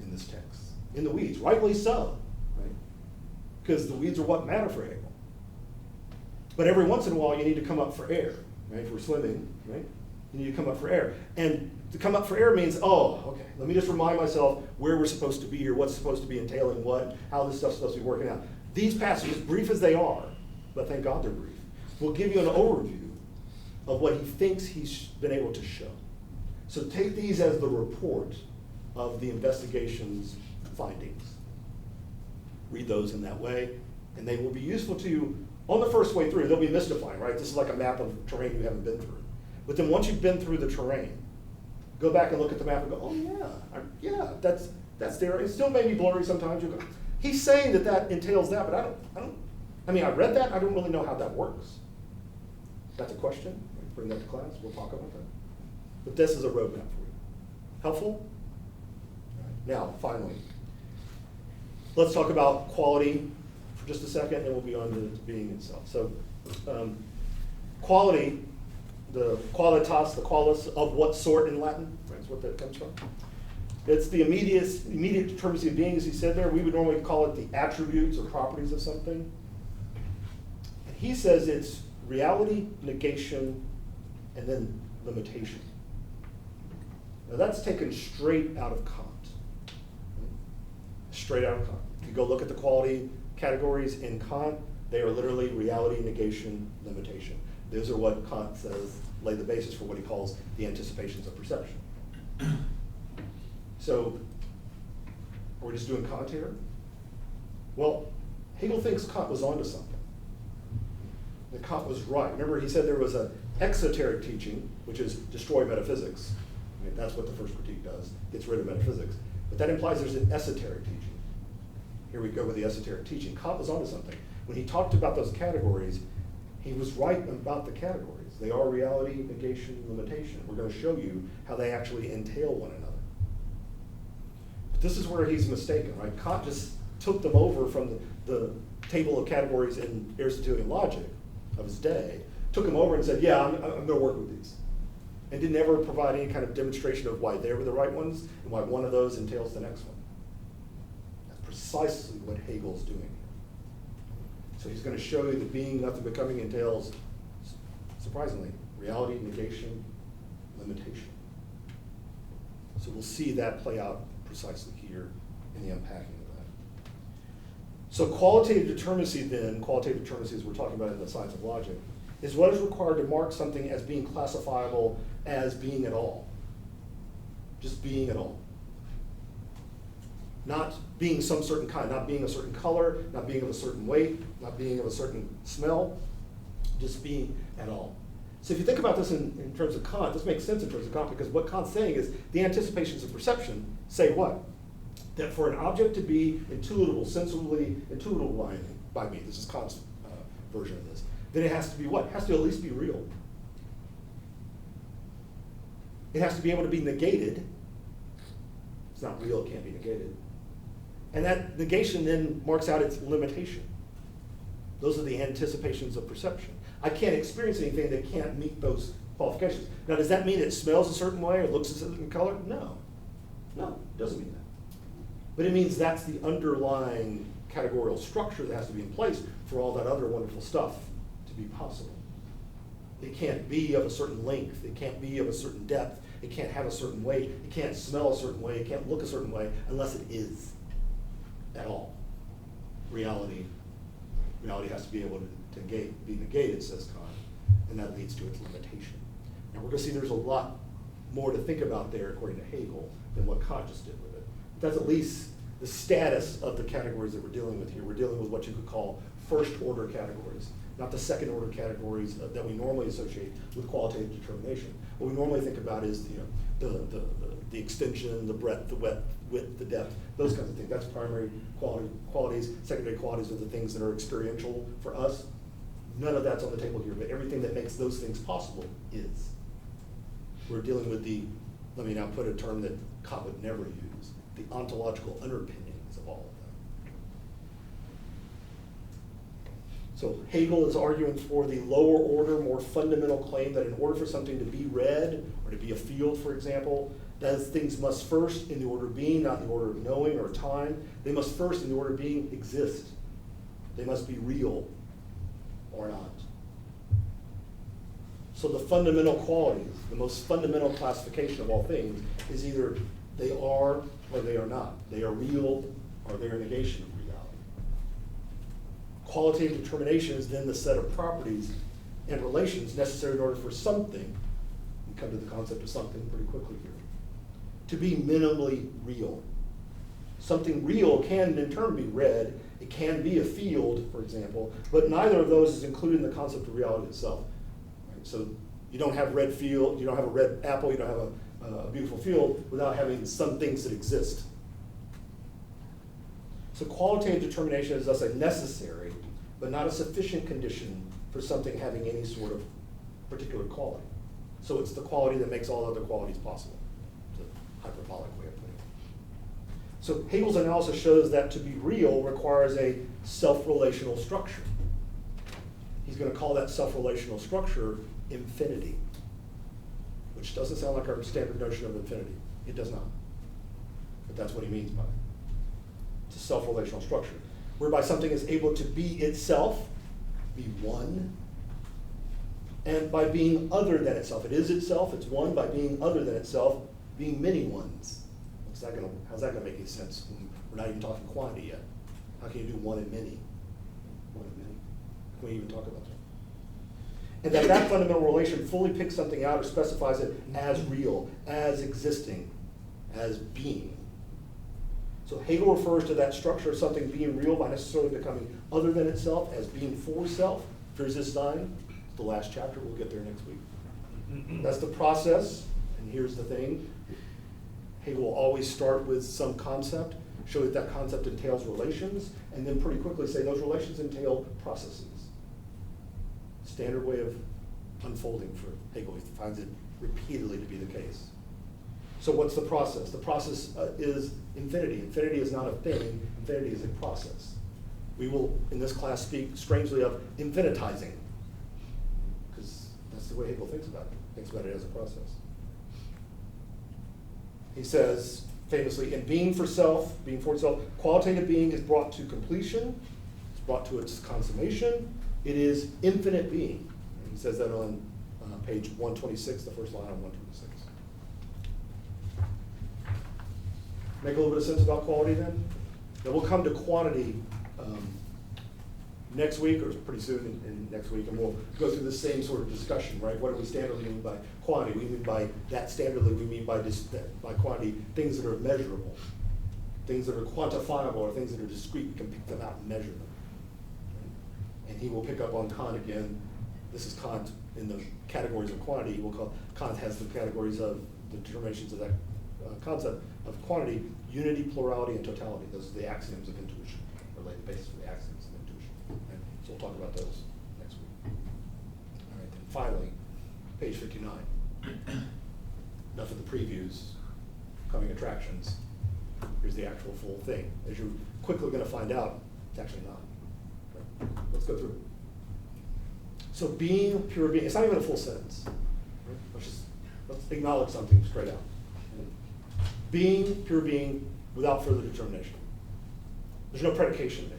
in this text, in the weeds, rightly so, right? Because the weeds are what matter for Hegel. But every once in a while, you need to come up for air, right? If we're swimming, right? You need to come up for air. And to come up for air means, oh, okay, let me just remind myself where we're supposed to be here, what's supposed to be entailing what, how this stuff's supposed to be working out. These passages, brief as they are, but thank God they're brief, will give you an overview of what he thinks he's been able to show. So take these as the report of the investigation's findings. Read those in that way, and they will be useful to you on the first way through. They'll be mystifying, right? This is like a map of terrain you haven't been through. But then once you've been through the terrain, go back and look at the map and go, oh yeah, that's there. It still may be blurry sometimes. You go, he's saying that entails that, but I mean, I read that, I don't really know how that works. That's a question. Bring that to class, we'll talk about that. But this is a roadmap for you. Helpful? Now, finally, let's talk about quality for just a second, and we'll be on to being itself. So, quality, the qualitas, the qualis, of what sort in Latin? That's what that comes from. It's the immediate determinacy of being, as he said there. We would normally call it the attributes or properties of something. And he says it's reality, negation, and then limitation. Now that's taken straight out of Kant. Straight out of Kant. If you go look at the quality categories in Kant, they are literally reality, negation, limitation. Those are what Kant says lay the basis for what he calls the anticipations of perception. So, are we just doing Kant here? Well, Hegel thinks Kant was onto something. That Kant was right. Remember, he said there was an exoteric teaching, which is destroy metaphysics. I mean, that's what the first critique does, gets rid of metaphysics. But that implies there's an esoteric teaching. Here we go with the esoteric teaching. Kant was onto something. When he talked about those categories, he was right about the categories. They are reality, negation, limitation. We're going to show you how they actually entail one another. But this is where he's mistaken, right? Kant just took them over from the table of categories in Aristotelian logic of his day, took them over and said, yeah, I'm going to work with these. And didn't ever provide any kind of demonstration of why they were the right ones and why one of those entails the next one. That's precisely what Hegel's doing here. So he's going to show you that being, nothing, becoming entails, surprisingly, reality, negation, limitation. So we'll see that play out precisely here in the unpacking of that. So qualitative determinacy then, qualitative determinacy as we're talking about in the science of logic, is what is required to mark something as being classifiable as being at all. Just being at all. Not being some certain kind, not being a certain color, not being of a certain weight, not being of a certain smell, just being at all. So if you think about this in terms of Kant, this makes sense in terms of Kant, because what Kant's saying is the anticipations of perception say what? That for an object to be intuitable, sensibly intuitable by me, this is Kant's version of this, then it has to be what? It has to at least be real. It has to be able to be negated. It's not real, it can't be negated. And that negation then marks out its limitation. Those are the anticipations of perception. I can't experience anything that can't meet those qualifications. Now, does that mean it smells a certain way or looks a certain color? No. No, it doesn't mean that. But it means that's the underlying categorical structure that has to be in place for all that other wonderful stuff to be possible. It can't be of a certain length. It can't be of a certain depth. It can't have a certain weight. It can't smell a certain way. It can't look a certain way unless it is at all. Reality has to be able to be negated, says Kant, and that leads to its limitation. Now we're going to see there's a lot more to think about there, according to Hegel, than what Kant just did with it. But that's at least the status of the categories that we're dealing with here. We're dealing with what you could call first-order categories, not the second-order categories that we normally associate with qualitative determination. What we normally think about is the extension, the breadth, the width, the depth, those kinds of things. That's primary qualities. Secondary qualities are the things that are experiential for us. None of that's on the table here, but everything that makes those things possible is. We're dealing with let me now put a term that Kant would never use, the ontological underpinnings of all of them. So Hegel is arguing for the lower order, more fundamental claim that in order for something to be read, or to be a field, for example, those things must first, in the order of being, not in the order of knowing or time, they must first, in the order of being, exist. They must be real or not. So the fundamental qualities, the most fundamental classification of all things is either they are or they are not. They are real or they are negation of reality. Qualitative determination is then the set of properties and relations necessary in order for something, we come to the concept of something pretty quickly here, to be minimally real. Something real can in turn be read. It can be a field, for example, but neither of those is included in the concept of reality itself. Right? So you don't have red field, you don't have a red apple, you don't have a beautiful field without having some things that exist. So qualitative determination is thus a necessary, but not a sufficient condition for something having any sort of particular quality. So it's the quality that makes all other qualities possible. It's a hyperbolic way of putting it. So Hegel's analysis shows that to be real requires a self-relational structure. He's going to call that self-relational structure infinity, which doesn't sound like our standard notion of infinity. It does not. But that's what he means by it. It's a self-relational structure, whereby something is able to be itself, be one, and by being other than itself. It is itself, it's one, by being other than itself, being many ones. How's that going to make any sense? We're not even talking quantity yet. How can you do one and many? One and many. Can we even talk about that? And that fundamental relation fully picks something out or specifies it as real, as existing, as being. So Hegel refers to that structure of something being real by necessarily becoming other than itself, as being for self. Für sich sein. It's the last chapter. We'll get there next week. That's the process. And here's the thing. Hegel will always start with some concept, show that that concept entails relations, and then pretty quickly say those relations entail processes. Standard way of unfolding for Hegel. He finds it repeatedly to be the case. So what's the process? The process is infinity. Infinity is not a thing. Infinity is a process. We will, in this class, speak strangely of infinitizing, because that's the way Hegel thinks about it. Thinks about it as a process. He says, famously, in being for itself, qualitative being is brought to completion. It's brought to its consummation. It is infinite being. And he says that on page 126, the first line on 126. Make a little bit of sense about quality then? Then we'll come to quantity next week, or pretty soon in next week, and we'll go through the same sort of discussion, right? What do we standardly mean by quantity? We mean by that standardly, we mean by quantity things that are measurable, things that are quantifiable, or things that are discrete. We can pick them out and measure them. And he will pick up on Kant again. This is Kant in the categories of quantity. Kant has the categories of the determinations of that concept of quantity: unity, plurality, and totality. Those are the axioms of intuition, or like the basis for the axioms of intuition. Right? So we'll talk about those next week. All right, then finally, page 59. Enough of the previews, coming attractions. Here's the actual full thing. As you're quickly going to find out, it's actually not. Right? Let's go through it. So being, pure being, it's not even a full sentence. Right? Let's acknowledge something straight out. Being, pure being, without further determination. There's no predication there.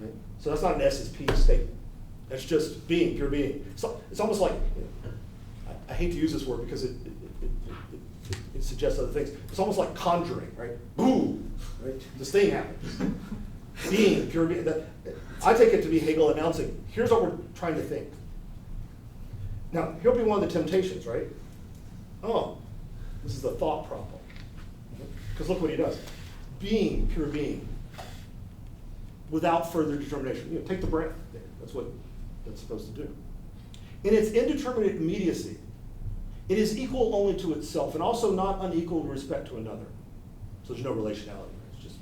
Right? So that's not an SSP statement. That's just being, pure being. So it's almost like, I hate to use this word because it suggests other things. It's almost like conjuring, right? Boom, right? This thing happens. Being, pure being. I take it to be Hegel announcing, here's what we're trying to think. Now, here'll be one of the temptations, right? Oh, this is the thought problem. Because look what he does. Being, pure being, without further determination. Take the breath there. That's what that's supposed to do. In its indeterminate immediacy, it is equal only to itself and also not unequal in respect to another. So there's no relationality. It's just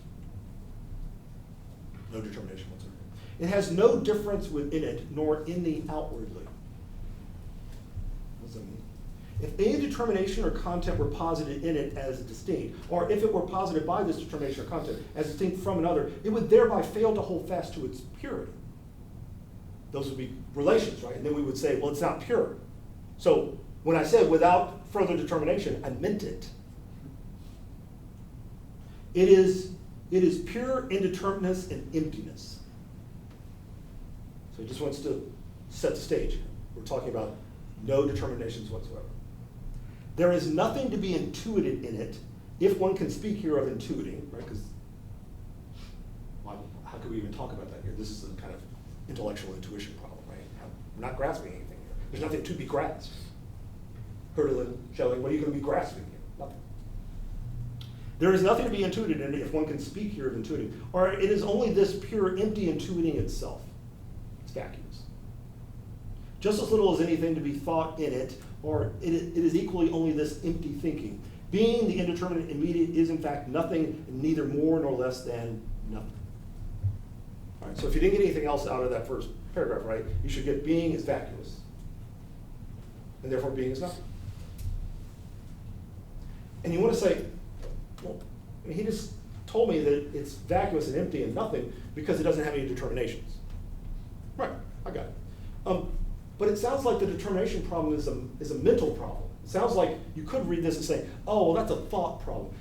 no determination whatsoever. It has no difference within it, nor in the outwardly. What does that mean? If any determination or content were posited in it as distinct, or if it were posited by this determination or content as distinct from another, it would thereby fail to hold fast to its purity. Those would be relations, right? And then we would say, well, it's not pure. So when I said without further determination, I meant it. It is pure indeterminateness and emptiness. So he just wants to set the stage. We're talking about no determinations whatsoever. There is nothing to be intuited in it, if one can speak here of intuiting, right? Because how could we even talk about that here? This is a kind of intellectual intuition problem, right? We're not grasping anything here. There's nothing to be grasped. Hölderlin, Schelling, what are you going to be grasping here? Nothing. There is nothing to be intuited in it, if one can speak here of intuiting. Or it is only this pure, empty intuiting itself. It's vacuous. Just as little as anything to be thought in it, or it is equally only this empty thinking. Being the indeterminate immediate is in fact nothing, neither more nor less than nothing. All right, so if you didn't get anything else out of that first paragraph, right, you should get being is vacuous. And therefore being is nothing. And you want to say, well, he just told me that it's vacuous and empty and nothing because it doesn't have any determinations. Right, I got it. But it sounds like the determination problem is a mental problem. It sounds like you could read this and say, oh, well, that's a thought problem.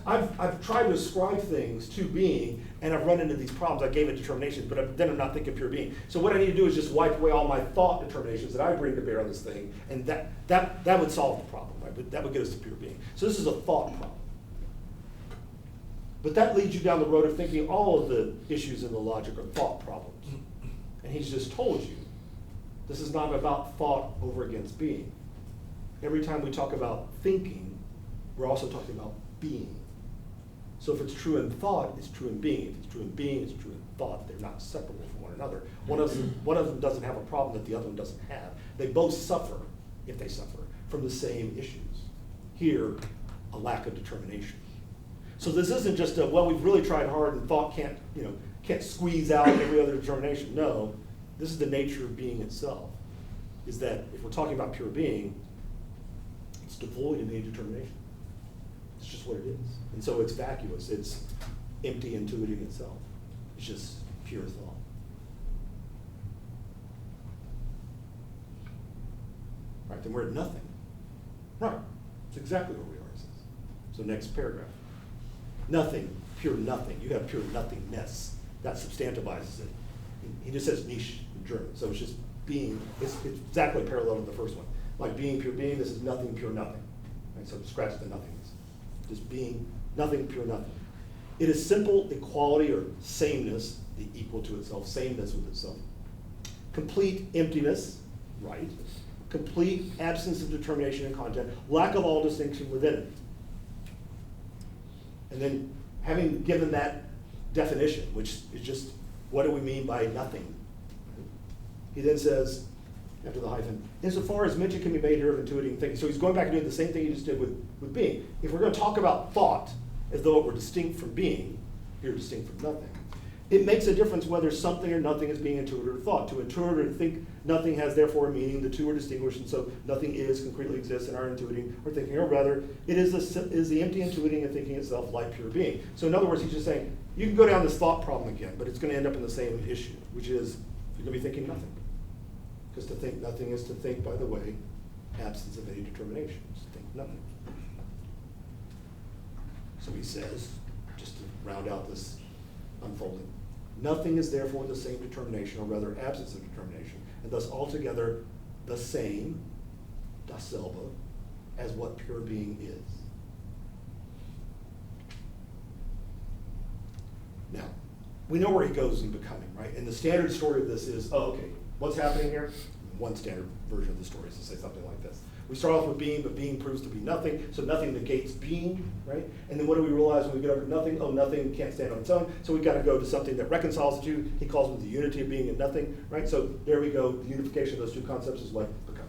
I've tried to ascribe things to being, and I've run into these problems. I gave it determinations, but then I'm not thinking pure being. So what I need to do is just wipe away all my thought determinations that I bring to bear on this thing, and that would solve the problem, right? But that would get us to pure being. So this is a thought problem. But that leads you down the road of thinking all of the issues in the logic are thought problems. And he's just told you, this is not about thought over against being. Every time we talk about thinking, we're also talking about being. So if it's true in thought, it's true in being. If it's true in being, it's true in thought. They're not separable from one another. One of them doesn't have a problem that the other one doesn't have. They both suffer, if they suffer, from the same issues. Here, a lack of determination. So this isn't just well, we've really tried hard and thought can't squeeze out every other determination. No, this is the nature of being itself, is that if we're talking about pure being, it's devoid of any determination. It's just what it is. And so it's vacuous. It's empty intuiting itself. It's just pure thought. Right, then we're at nothing. Right, it's exactly where we are, it says. So next paragraph. Nothing, pure nothing. You have pure nothingness. That substantivizes it. He just says niche in German. So it's just being, it's exactly parallel to the first one. Like being, pure being, this is nothing, pure nothing. Right? So scratch the nothingness. Just being, nothing, pure nothing. It is simple equality or sameness, the equal to itself, sameness with itself. Complete emptiness, right? Complete absence of determination and content, lack of all distinction within it. And then having given that definition, which is just what do we mean by nothing? He then says, after the hyphen, insofar as mention can be made here of intuiting thinking. So he's going back and doing the same thing he just did with being. If we're going to talk about thought as though it were distinct from being, here distinct from nothing, it makes a difference whether something or nothing is being intuited or thought. To intuit or think nothing has therefore a meaning. The two are distinguished, and so nothing is, concretely exists in our intuiting or thinking, or rather, it is the empty intuiting and thinking itself like pure being. So in other words, he's just saying, you can go down this thought problem again, but it's going to end up in the same issue, which is you're going to be thinking nothing. Because to think nothing is to think, by the way, absence of any determination. It's to think nothing. So he says, just to round out this unfolding, nothing is therefore the same determination, or rather absence of determination, and thus altogether the same, dasselbe, as what pure being is. Now, we know where he goes in becoming, right? And the standard story of this is, oh, okay, what's happening here? One standard version of the story is to say something like this. We start off with being, but being proves to be nothing, so nothing negates being, right? And then what do we realize when we get over to nothing? Oh, nothing can't stand on its own, so we've got to go to something that reconciles the two. He calls it the unity of being and nothing, right? So there we go, the unification of those two concepts is what become.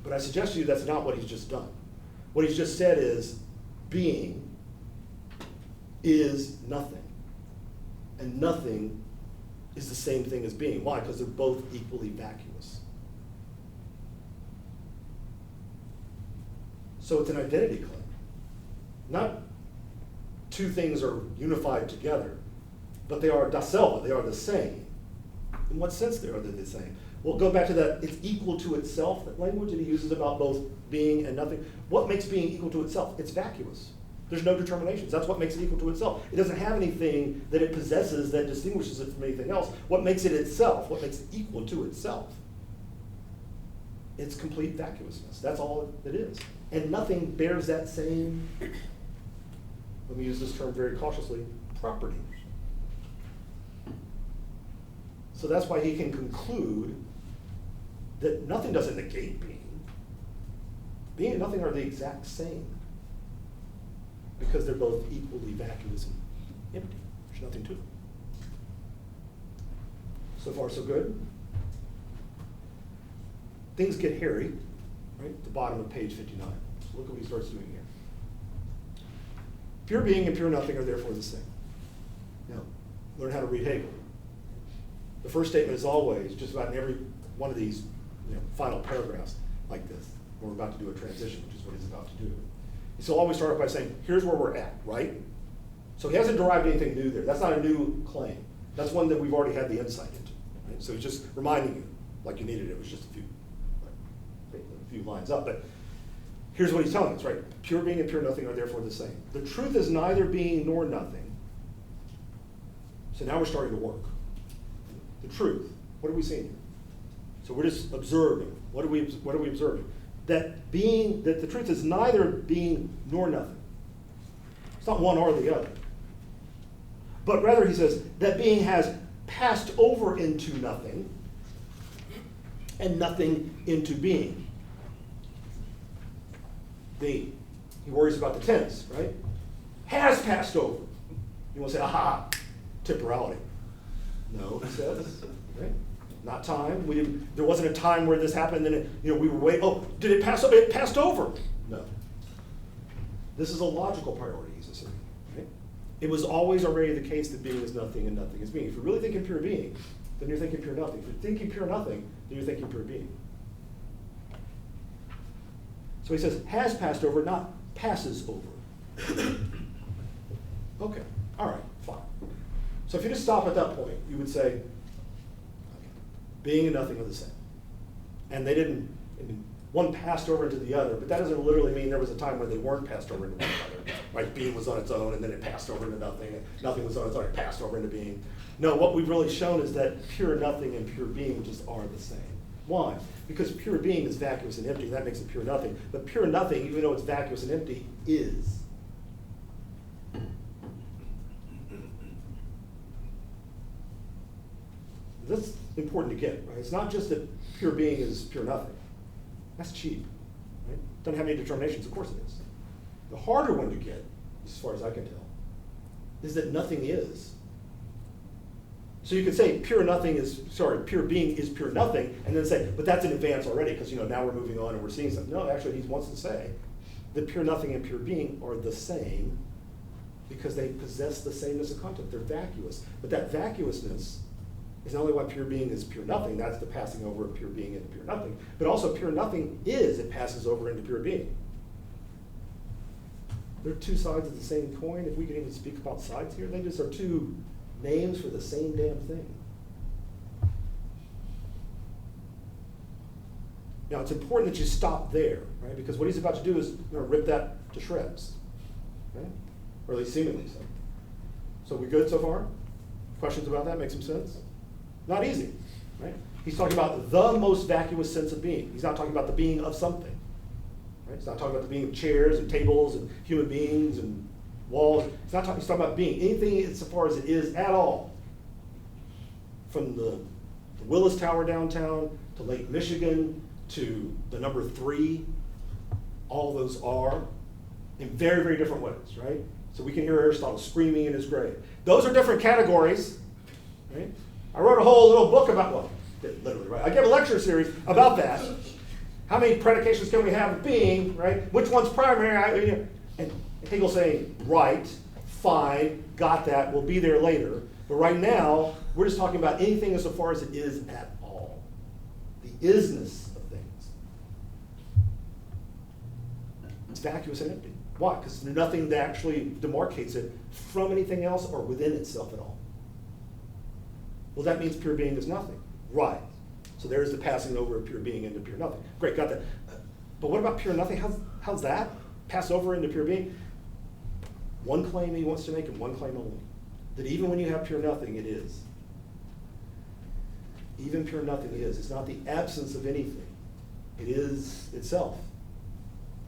But I suggest to you that's not what he's just done. What he's just said is being is nothing. And nothing is the same thing as being. Why? Because they're both equally vacuous. So it's an identity claim. Not two things are unified together, but they are dasselbe, they are the same. In what sense are they the same? Well, go back to that, it's equal to itself, that language that he uses about both being and nothing. What makes being equal to itself? It's vacuous. There's no determinations. That's what makes it equal to itself. It doesn't have anything that it possesses that distinguishes it from anything else. What makes it itself? What makes it equal to itself? It's complete vacuousness. That's all it is. And nothing bears that same, let me use this term very cautiously, property. So that's why he can conclude that nothing doesn't negate being. Being and nothing are the exact same, because they're both equally vacuous and empty. There's nothing to them. So far, so good. Things get hairy, right? At the bottom of page 59. So look at what he starts doing here. Pure being and pure nothing are therefore the same. Now, learn how to read Hegel. The first statement is always, just about in every one of these final paragraphs like this, where we're about to do a transition, which is what he's about to do. So always start off by saying, here's where we're at, right? So he hasn't derived anything new there. That's not a new claim. That's one that we've already had the insight into. Right? So he's just reminding you, like you needed it, was just a few lines up. But here's what he's telling us, right? Pure being and pure nothing are therefore the same. The truth is neither being nor nothing. So now we're starting to work. The truth, what are we seeing here? So we're just observing. What are we observing? That the truth is neither being nor nothing. It's not one or the other. But rather, he says, that being has passed over into nothing, and nothing into being. He worries about the tense, right? Has passed over. You want to say, aha, temporality. No, he says, right? Not time. There wasn't a time where this happened, and then we were waiting. Oh, did it pass over? It passed over. No. This is a logical priority, he's asserting. Right? It was always already the case that being is nothing and nothing is being. If you're really thinking pure being, then you're thinking pure nothing. If you're thinking pure nothing, then you're thinking pure being. So he says, has passed over, not passes over. Okay, all right, fine. So if you just stop at that point, you would say, okay, being and nothing are the same. And they didn't, one passed over into the other, but that doesn't literally mean there was a time when they weren't passed over into one another. Right, being was on its own, and then it passed over into nothing, and nothing was on its own, it passed over into being. No, what we've really shown is that pure nothing and pure being just are the same. Why? Because pure being is vacuous and empty, that makes it pure nothing. But pure nothing, even though it's vacuous and empty, is. That's important to get, right? It's not just that pure being is pure nothing. That's cheap, right? Doesn't have any determinations, of course it is. The harder one to get, as far as I can tell, is that nothing is. So you could say pure being is pure nothing, and then say, but that's in advance already, because now we're moving on and we're seeing something. No, actually he wants to say that pure nothing and pure being are the same because they possess the sameness of content. They're vacuous. But that vacuousness is not only why pure being is pure nothing, that's the passing over of pure being into pure nothing, but also pure nothing it passes over into pure being. They're two sides of the same coin. If we can even speak about sides here, they just are two names for the same damn thing. Now, it's important that you stop there, right? Because what he's about to do is rip that to shreds, right? Or at least seemingly so. So we good so far? Questions about that? Make some sense? Not easy, right? He's talking about the most vacuous sense of being. He's not talking about the being of something, right? He's not talking about the being of chairs and tables and human beings and walls. He's talking about being. Anything as far as it is at all. From the Willis Tower downtown to Lake Michigan to the number 3, all those are in very, very different ways, right? So we can hear Aristotle screaming in his grave. Those are different categories, right? I wrote a whole little book about, well, literally, right? I gave a lecture series about that. How many predications can we have of being, right? Which one's primary? And Hegel saying, right, fine, got that, we'll be there later. But right now, we're just talking about anything as far as it is at all. The isness of things. It's vacuous and empty. Why? Because there's nothing that actually demarcates it from anything else or within itself at all. Well, that means pure being is nothing. Right. So there's the passing over of pure being into pure nothing. Great, got that. But what about pure nothing? How's that? Pass over into pure being? One claim he wants to make and one claim only. That even when you have pure nothing, it is. Even pure nothing is. It's not the absence of anything. It is itself.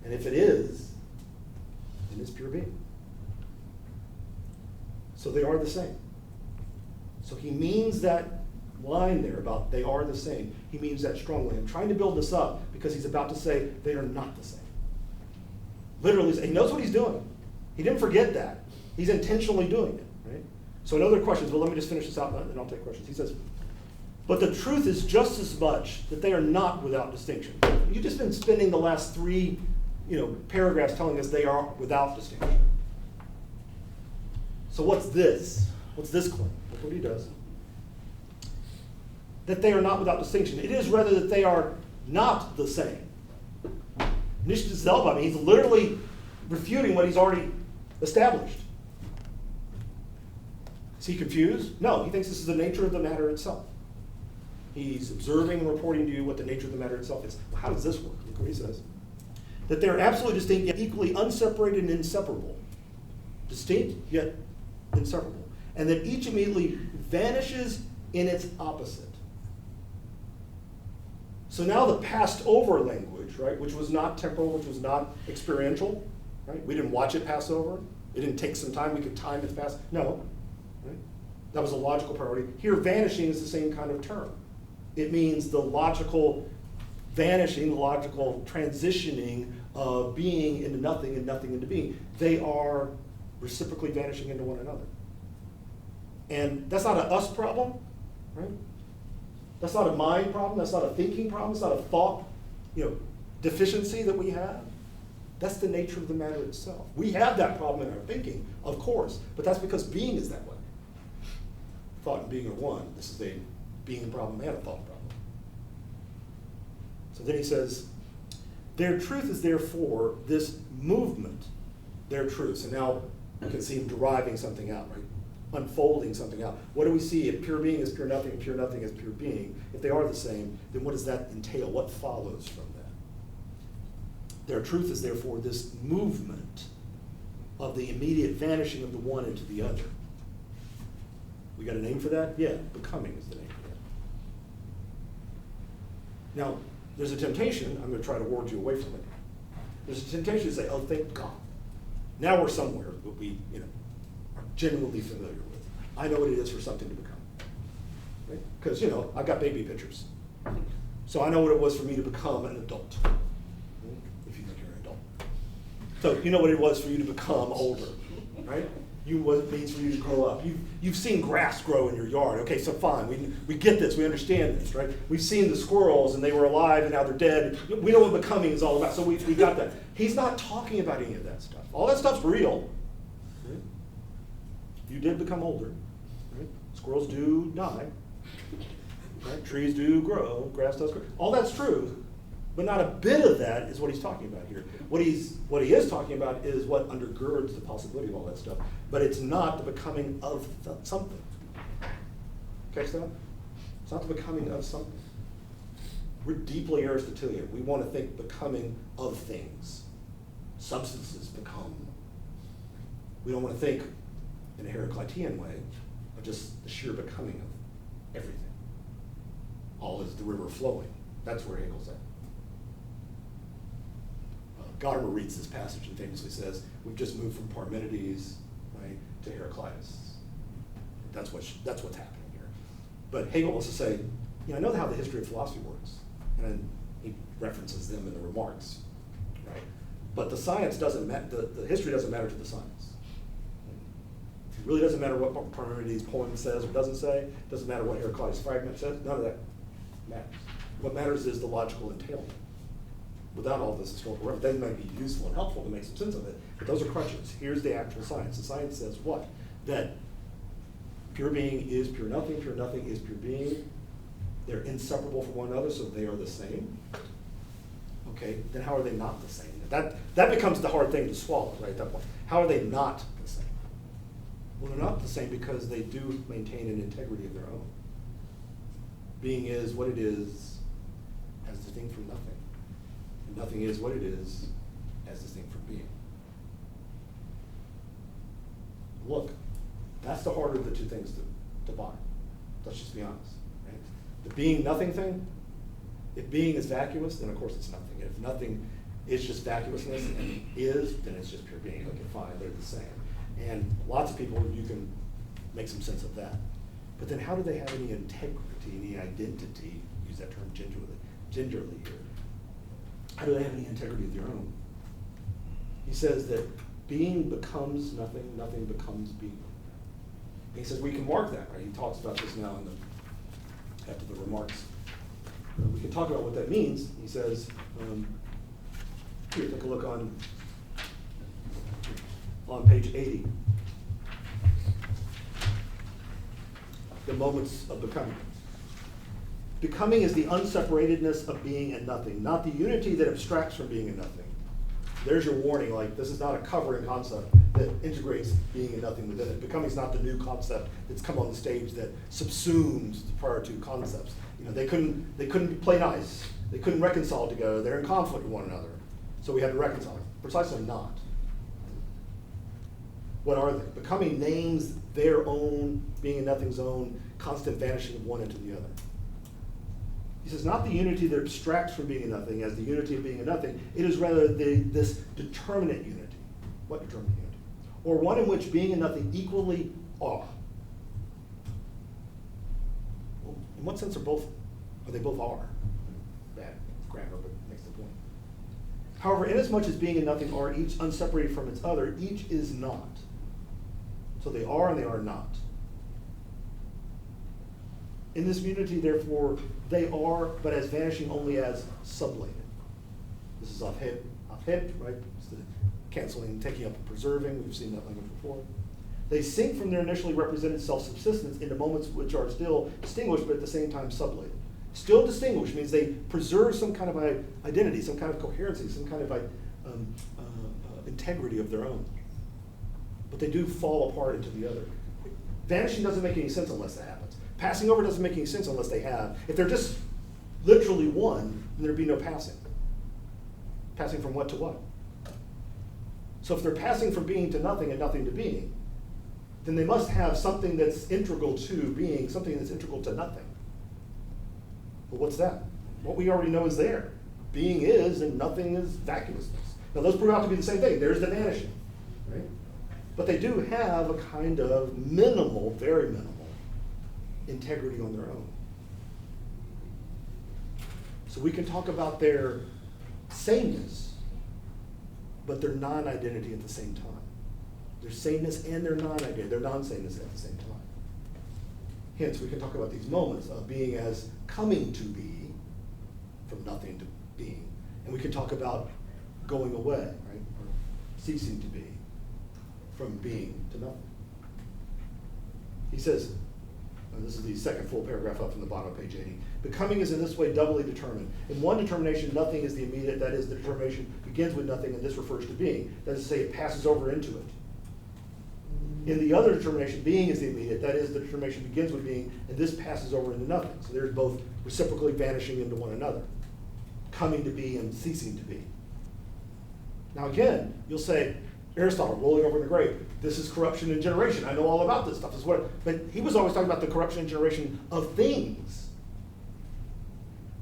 And if it is, then it's pure being. So they are the same. So he means that line there about they are the same. He means that strongly. I'm trying to build this up because he's about to say they are not the same. Literally, he knows what he's doing. He didn't forget that. He's intentionally doing it, right? So in other questions, well, let me just finish this out and then I'll take questions. He says, but the truth is just as much that they are not without distinction. You've just been spending the last 3 paragraphs telling us they are without distinction. So what's this? What's this claim? Look what he does. That they are not without distinction. It is rather that they are not the same. Nicht dasselbe, I mean, he's literally refuting what he's already established. Is he confused? No, he thinks this is the nature of the matter itself. He's observing and reporting to you what the nature of the matter itself is. Well, how does this work? Look what he says. That they're absolutely distinct, yet equally unseparated and inseparable. Distinct, yet inseparable. And that each immediately vanishes in its opposite. So now the passed over language, right, which was not temporal, which was not experiential, right? We didn't watch it pass over. It didn't take some time. We could time its pass. No, right? That was a logical priority. Here, vanishing is the same kind of term. It means the logical vanishing, the logical transitioning of being into nothing and nothing into being. They are reciprocally vanishing into one another. And that's not an us problem, right? That's not a mind problem. That's not a thinking problem. It's not a thought, deficiency that we have. That's the nature of the matter itself. We have that problem in our thinking, of course, but that's because being is that way. Thought and being are one. This is a being problem and a thought problem. So then he says, their truth is therefore this movement, their truth. So now you can see him deriving something out, right? Unfolding something out. What do we see? If pure being is pure nothing and pure nothing is pure being, if they are the same, then what does that entail? What follows from that? Their truth is therefore this movement of the immediate vanishing of the one into the other. We got a name for that? Yeah, becoming is the name for that. Now, there's a temptation, I'm going to try to ward you away from it. There's a temptation to say, oh, thank God. Now we're somewhere that we, are genuinely familiar with. I know what it is for something to become. Right? Because, I've got baby pictures. So I know what it was for me to become an adult. If you think you're an adult. So you know what it was for you to become older, right? What it means for you to grow up. You've seen grass grow in your yard. Okay, so fine. We get this. We understand this, right? We've seen the squirrels and they were alive and now they're dead. We know what becoming is all about. So we got that. He's not talking about any of that stuff. All that stuff's real. Right? You did become older. Right? Squirrels do die. Right? Trees do grow. Grass does grow. All that's true. But not a bit of that is what he's talking about here. What he is talking about is what undergirds the possibility of all that stuff. But it's not the becoming of something. Catch that? It's not the becoming of something. We're deeply Aristotelian. We want to think becoming of things. Substances become. We don't want to think in a Heraclitean way of just the sheer becoming of everything. All is the river flowing. That's where Hegel's at. Gadamer reads this passage and famously says, we've just moved from Parmenides, right, to Heraclitus. That's what's happening here. But Hegel wants to say, I know how the history of philosophy works. And then he references them in the remarks, right? But the science doesn't matter, the history doesn't matter to the science. It really doesn't matter what Parmenides' poem says or doesn't say. It doesn't matter what Heraclitus' fragment says. None of that matters. What matters is the logical entailment. Without all this historical reference, that might be useful and helpful to make some sense of it, but those are crutches. Here's the actual science. The science says what? That pure being is pure nothing is pure being. They're inseparable from one another, so they are the same. Okay, then how are they not the same? That becomes the hard thing to swallow, right, at that point. How are they not the same? Well, they're not the same because they do maintain an integrity of their own. Being is what it is as distinct from nothing. And nothing is what it is as distinct from being. Look, that's the harder of the two things to buy. Let's just be honest, right? The being nothing thing, if being is vacuous, then of course it's nothing. If nothing is just vacuousness and is, then it's just pure being. Okay, fine, they're the same. And lots of people, you can make some sense of that. But then how do they have any integrity, any identity, use that term gingerly here. How do they have any integrity of their own? He says that being becomes nothing, nothing becomes being. And he says we can mark that, right? He talks about this now after the remarks. We can talk about what that means. He says, here, take a look on page 80. The moments of becoming. Becoming is the unseparatedness of being and nothing, not the unity that abstracts from being and nothing. There's your warning, like this is not a covering concept that integrates being and nothing within it. Becoming is not the new concept that's come on the stage that subsumes the prior two concepts. They couldn't play nice. They couldn't reconcile together. They're in conflict with one another. So we had to reconcile. Precisely not. What are they? Becoming names their own, being and nothing's own, constant vanishing of one into the other. He says, not the unity that abstracts from being and nothing as the unity of being and nothing, it is rather this determinate unity. What determinate unity? Or one in which being and nothing equally are. Well, in what sense are they both are? Bad grammar, but makes the point. However, inasmuch as being and nothing are each unseparated from its other, each is not. So they are and they are not. In this unity, therefore, they are, but as vanishing only as sublated. This is off hip, right? It's the canceling, taking up, and preserving. We've seen that language before. They sink from their initially represented self-subsistence into moments which are still distinguished, but at the same time sublated. Still distinguished means they preserve some kind of identity, some kind of coherency, some kind of integrity of their own. But they do fall apart into the other. Vanishing doesn't make any sense unless that happens. Passing over doesn't make any sense unless they have. If they're just literally one, then there'd be no passing. Passing from what to what? So if they're passing from being to nothing and nothing to being, then they must have something that's integral to being, something that's integral to nothing. But what's that? What we already know is there. Being is and nothing is vacuousness. Now those prove out to be the same thing. There's the vanishing, right? But they do have a kind of minimal, very minimal, integrity on their own. So we can talk about their sameness, but their non-identity at the same time. Their sameness and their non-identity, their non-sameness at the same time. Hence, we can talk about these moments of being as coming to be, from nothing to being. And we can talk about going away, right? Or ceasing to be, from being to nothing. He says, and this is the second full paragraph up from the bottom of page 80. Becoming is in this way doubly determined. In one determination, nothing is the immediate, that is, the determination begins with nothing, and this refers to being. That is to say, it passes over into it. In the other determination, being is the immediate, that is, the determination begins with being, and this passes over into nothing. So there's both reciprocally vanishing into one another. coming to be and ceasing to be. Now again, you'll say, Aristotle, rolling over in the grave, this is corruption and generation. I know all about this stuff. But he was always talking about the corruption and generation of things.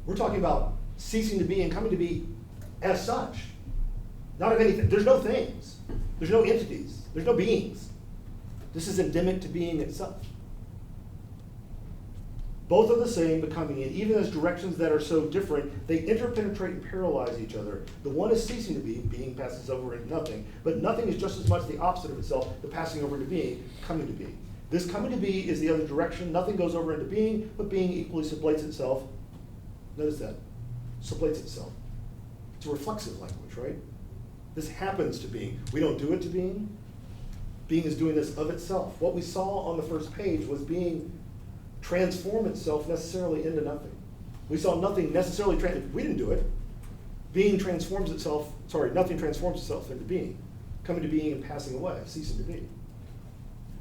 We're talking about ceasing to be and coming to be as such. Not of anything. There's no things. There's no entities. There's no beings. This is endemic to being itself. Both are the same, becoming it, even as directions that are so different, they interpenetrate and paralyze each other. The one is ceasing to be, being passes over into nothing, but nothing is just as much the opposite of itself, the passing over into being, coming to be. This coming to be is the other direction. Nothing goes over into being, but being equally sublates itself. Notice that. Sublates itself. It's a reflexive language, right? This happens to being. We don't do it to being. Being is doing this of itself. What we saw on the first page was being transform itself necessarily into nothing. We saw nothing necessarily, we didn't do it. Being transforms itself, nothing transforms itself into being, coming to being and passing away, ceasing to be.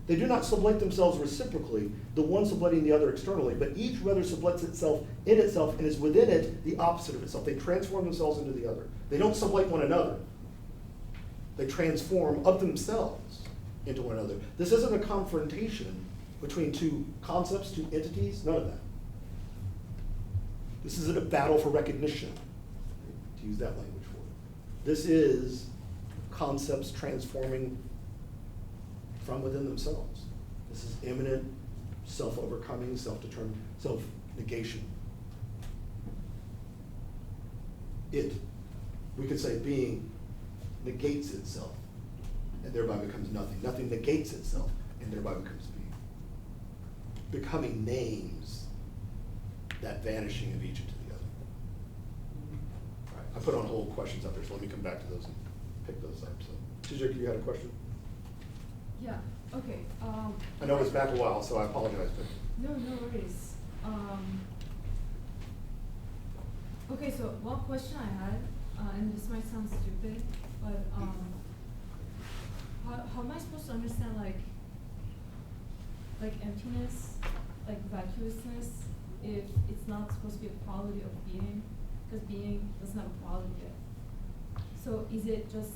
They do not sublate themselves reciprocally, the one sublating the other externally, but each rather sublates itself in itself and is within it the opposite of itself. They transform themselves into the other. They don't sublate one another. They transform of themselves into one another. This isn't a confrontation between two concepts, two entities, none of that. This isn't a battle for recognition, to use that language for it. This is concepts transforming from within themselves. This is immanent, self-overcoming, self-determined, self-negation. We could say being negates itself and thereby becomes nothing. Nothing negates itself and thereby becomes being. Becoming names that vanishing of each into the other. All right, I put on whole questions up there, so let me come back to those and pick those up. So, Tijik, you had a question? Yeah, okay. I know it's back a while, so I apologize. But No worries. Okay, so one question I had, and this might sound stupid, but how am I supposed to understand like emptiness, like vacuousness, if it's not supposed to be a quality of being, because being doesn't have a quality yet. So is it just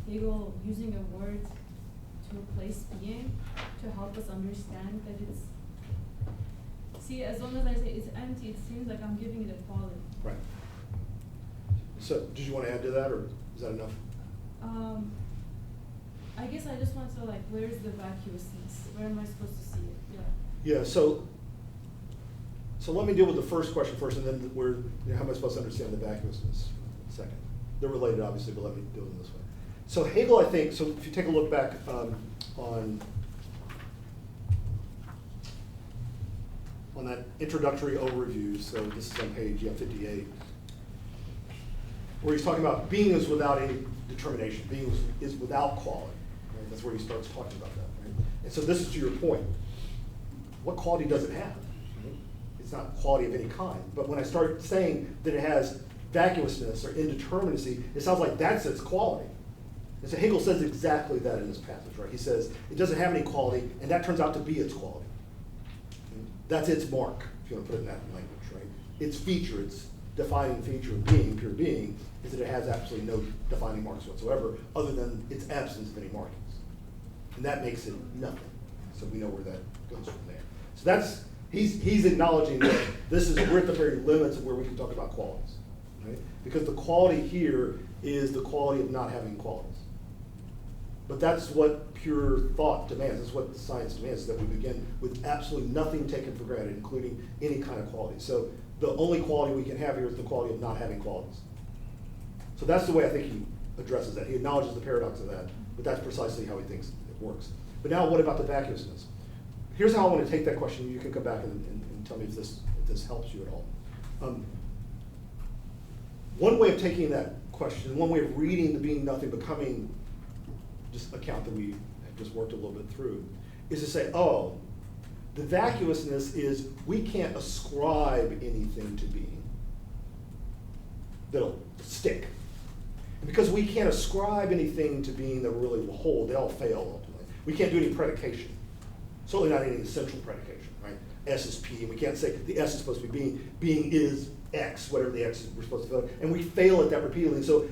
Hegel using a word to replace being to help us understand that it's, see, as long as I say it's empty, it seems like I'm giving it a quality. right. So, did you want to add to that, or is that enough? I guess I just want to where's the vacuousness? Where am I supposed to see it? Yeah. Yeah. So let me deal with the first question first, and then how am I supposed to understand the vacuousness second? They're related, obviously, but let me do them this way. So Hegel, I think. So if you take a look back on that introductory overview, so this is on page 58, where he's talking about being is without any determination, being is without quality. Right? That's where he starts talking about that. Right? And so this is to your point. What quality does it have? Right? It's not quality of any kind. But when I start saying that it has vacuousness or indeterminacy, it sounds like that's its quality. And so Hegel says exactly that in this passage, right? He says it doesn't have any quality, and that turns out to be its quality. That's its mark, if you want to put it in that language, right? Its feature, its defining feature of being, pure being, is that it has absolutely no defining marks whatsoever, other than its absence of any markings. And that makes it nothing. So we know where that goes from there. So that's, he's acknowledging that we're at the very limits of where we can talk about qualities, right? Because the quality here is the quality of not having qualities. But that's what pure thought demands. That's what science demands, that we begin with absolutely nothing taken for granted, including any kind of quality. So the only quality we can have here is the quality of not having qualities. So that's the way I think he addresses that. He acknowledges the paradox of that, but that's precisely how he thinks it works. But now what about the vacuousness? Here's how I want to take that question. You can come back and tell me if this helps you at all. One way of taking that question, one way of reading the being nothing becoming just account that we have just worked a little bit through, is to say, oh, the vacuousness is we can't ascribe anything to being that'll stick. And because we can't ascribe anything to being that really will hold, they all fail ultimately. We can't do any predication, certainly not any essential predication, right? S is P, and we can't say the S is supposed to be being. Being is X, whatever the X is we're supposed to fill, and we fail at that repeatedly. So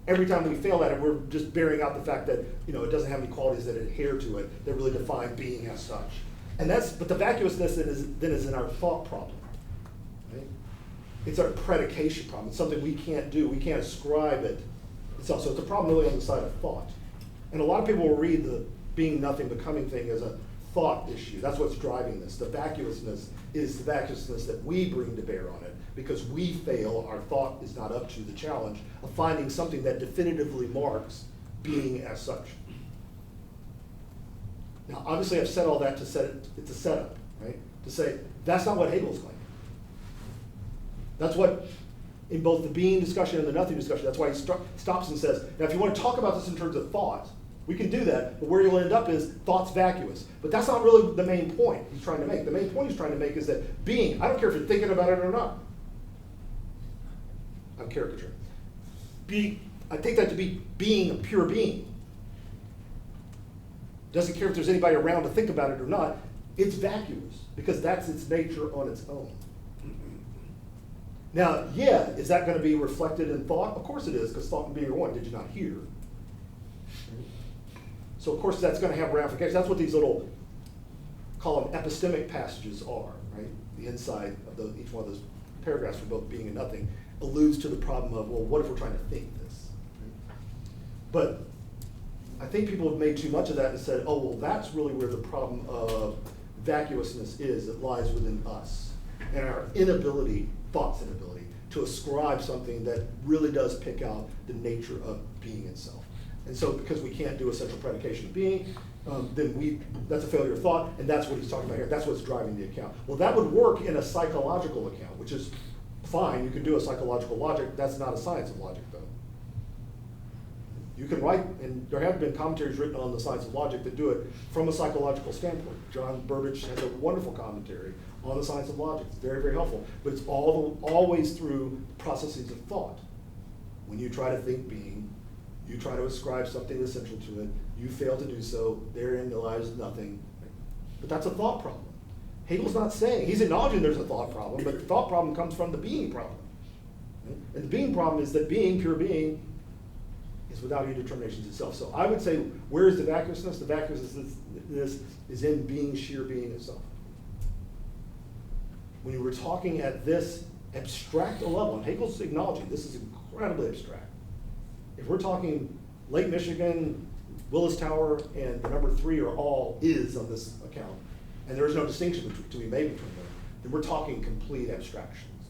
every time we fail at it, we're just bearing out the fact that, you know, it doesn't have any qualities that adhere to it that really define being as such. And but the vacuousness then is in our thought problem, right? It's our predication problem. It's something we can't do. We can't ascribe it itself. So it's a problem really on the side of thought. And a lot of people will read the being nothing, becoming thing as a thought issue. That's what's driving this. The vacuousness is the vacuousness that we bring to bear on it because we fail, our thought is not up to the challenge of finding something that definitively marks being as such. Now, obviously I've said all that to set it, it's a setup, right? To say, that's not what Hegel's claiming. That's what, in both the being discussion and the nothing discussion, that's why he stops and says, now if you want to talk about this in terms of thought, we can do that, but where you'll end up is thought's vacuous. But that's not really the main point he's trying to make. The main point he's trying to make is that being, I don't care if you're thinking about it or not. I'm caricaturing. I take that to be being a pure being. Doesn't care if there's anybody around to think about it or not. It's vacuous because that's its nature on its own. Now, yeah, is that going to be reflected in thought? Of course it is, because thought and being are one. Did you not hear? So of course that's going to have ramifications. That's what these little, call them epistemic passages are, right? The inside of each one of those paragraphs for both being and nothing alludes to the problem of, well, what if we're trying to think this? Right? But I think people have made too much of that and said, oh, well, that's really where the problem of vacuousness is. It lies within us and our inability, thought's inability, to ascribe something that really does pick out the nature of being itself. And so because we can't do a central predication of being, then that's a failure of thought, and that's what he's talking about here. That's what's driving the account. Well, that would work in a psychological account, which is fine. You can do a psychological logic. That's not a science of logic, though. You can write, and there have been commentaries written on the science of logic that do it from a psychological standpoint. John Burbidge has a wonderful commentary on the science of logic. It's very, very helpful. But it's always through processes of thought. When you try to think being, you try to ascribe something essential to it, you fail to do so, therein lies nothing. But that's a thought problem. Hegel's not saying, he's acknowledging there's a thought problem, but the thought problem comes from the being problem. Right? And the being problem is that being, pure being, is without any determinations itself. So I would say, where is the vacuousness? The vacuousness is in being, sheer being itself. When you were talking at this abstract a level, and Hegel's acknowledging this is incredibly abstract. If we're talking Lake Michigan, Willis Tower, and the number 3 are all is on this account, and there is no distinction to be made between them, then we're talking complete abstractions.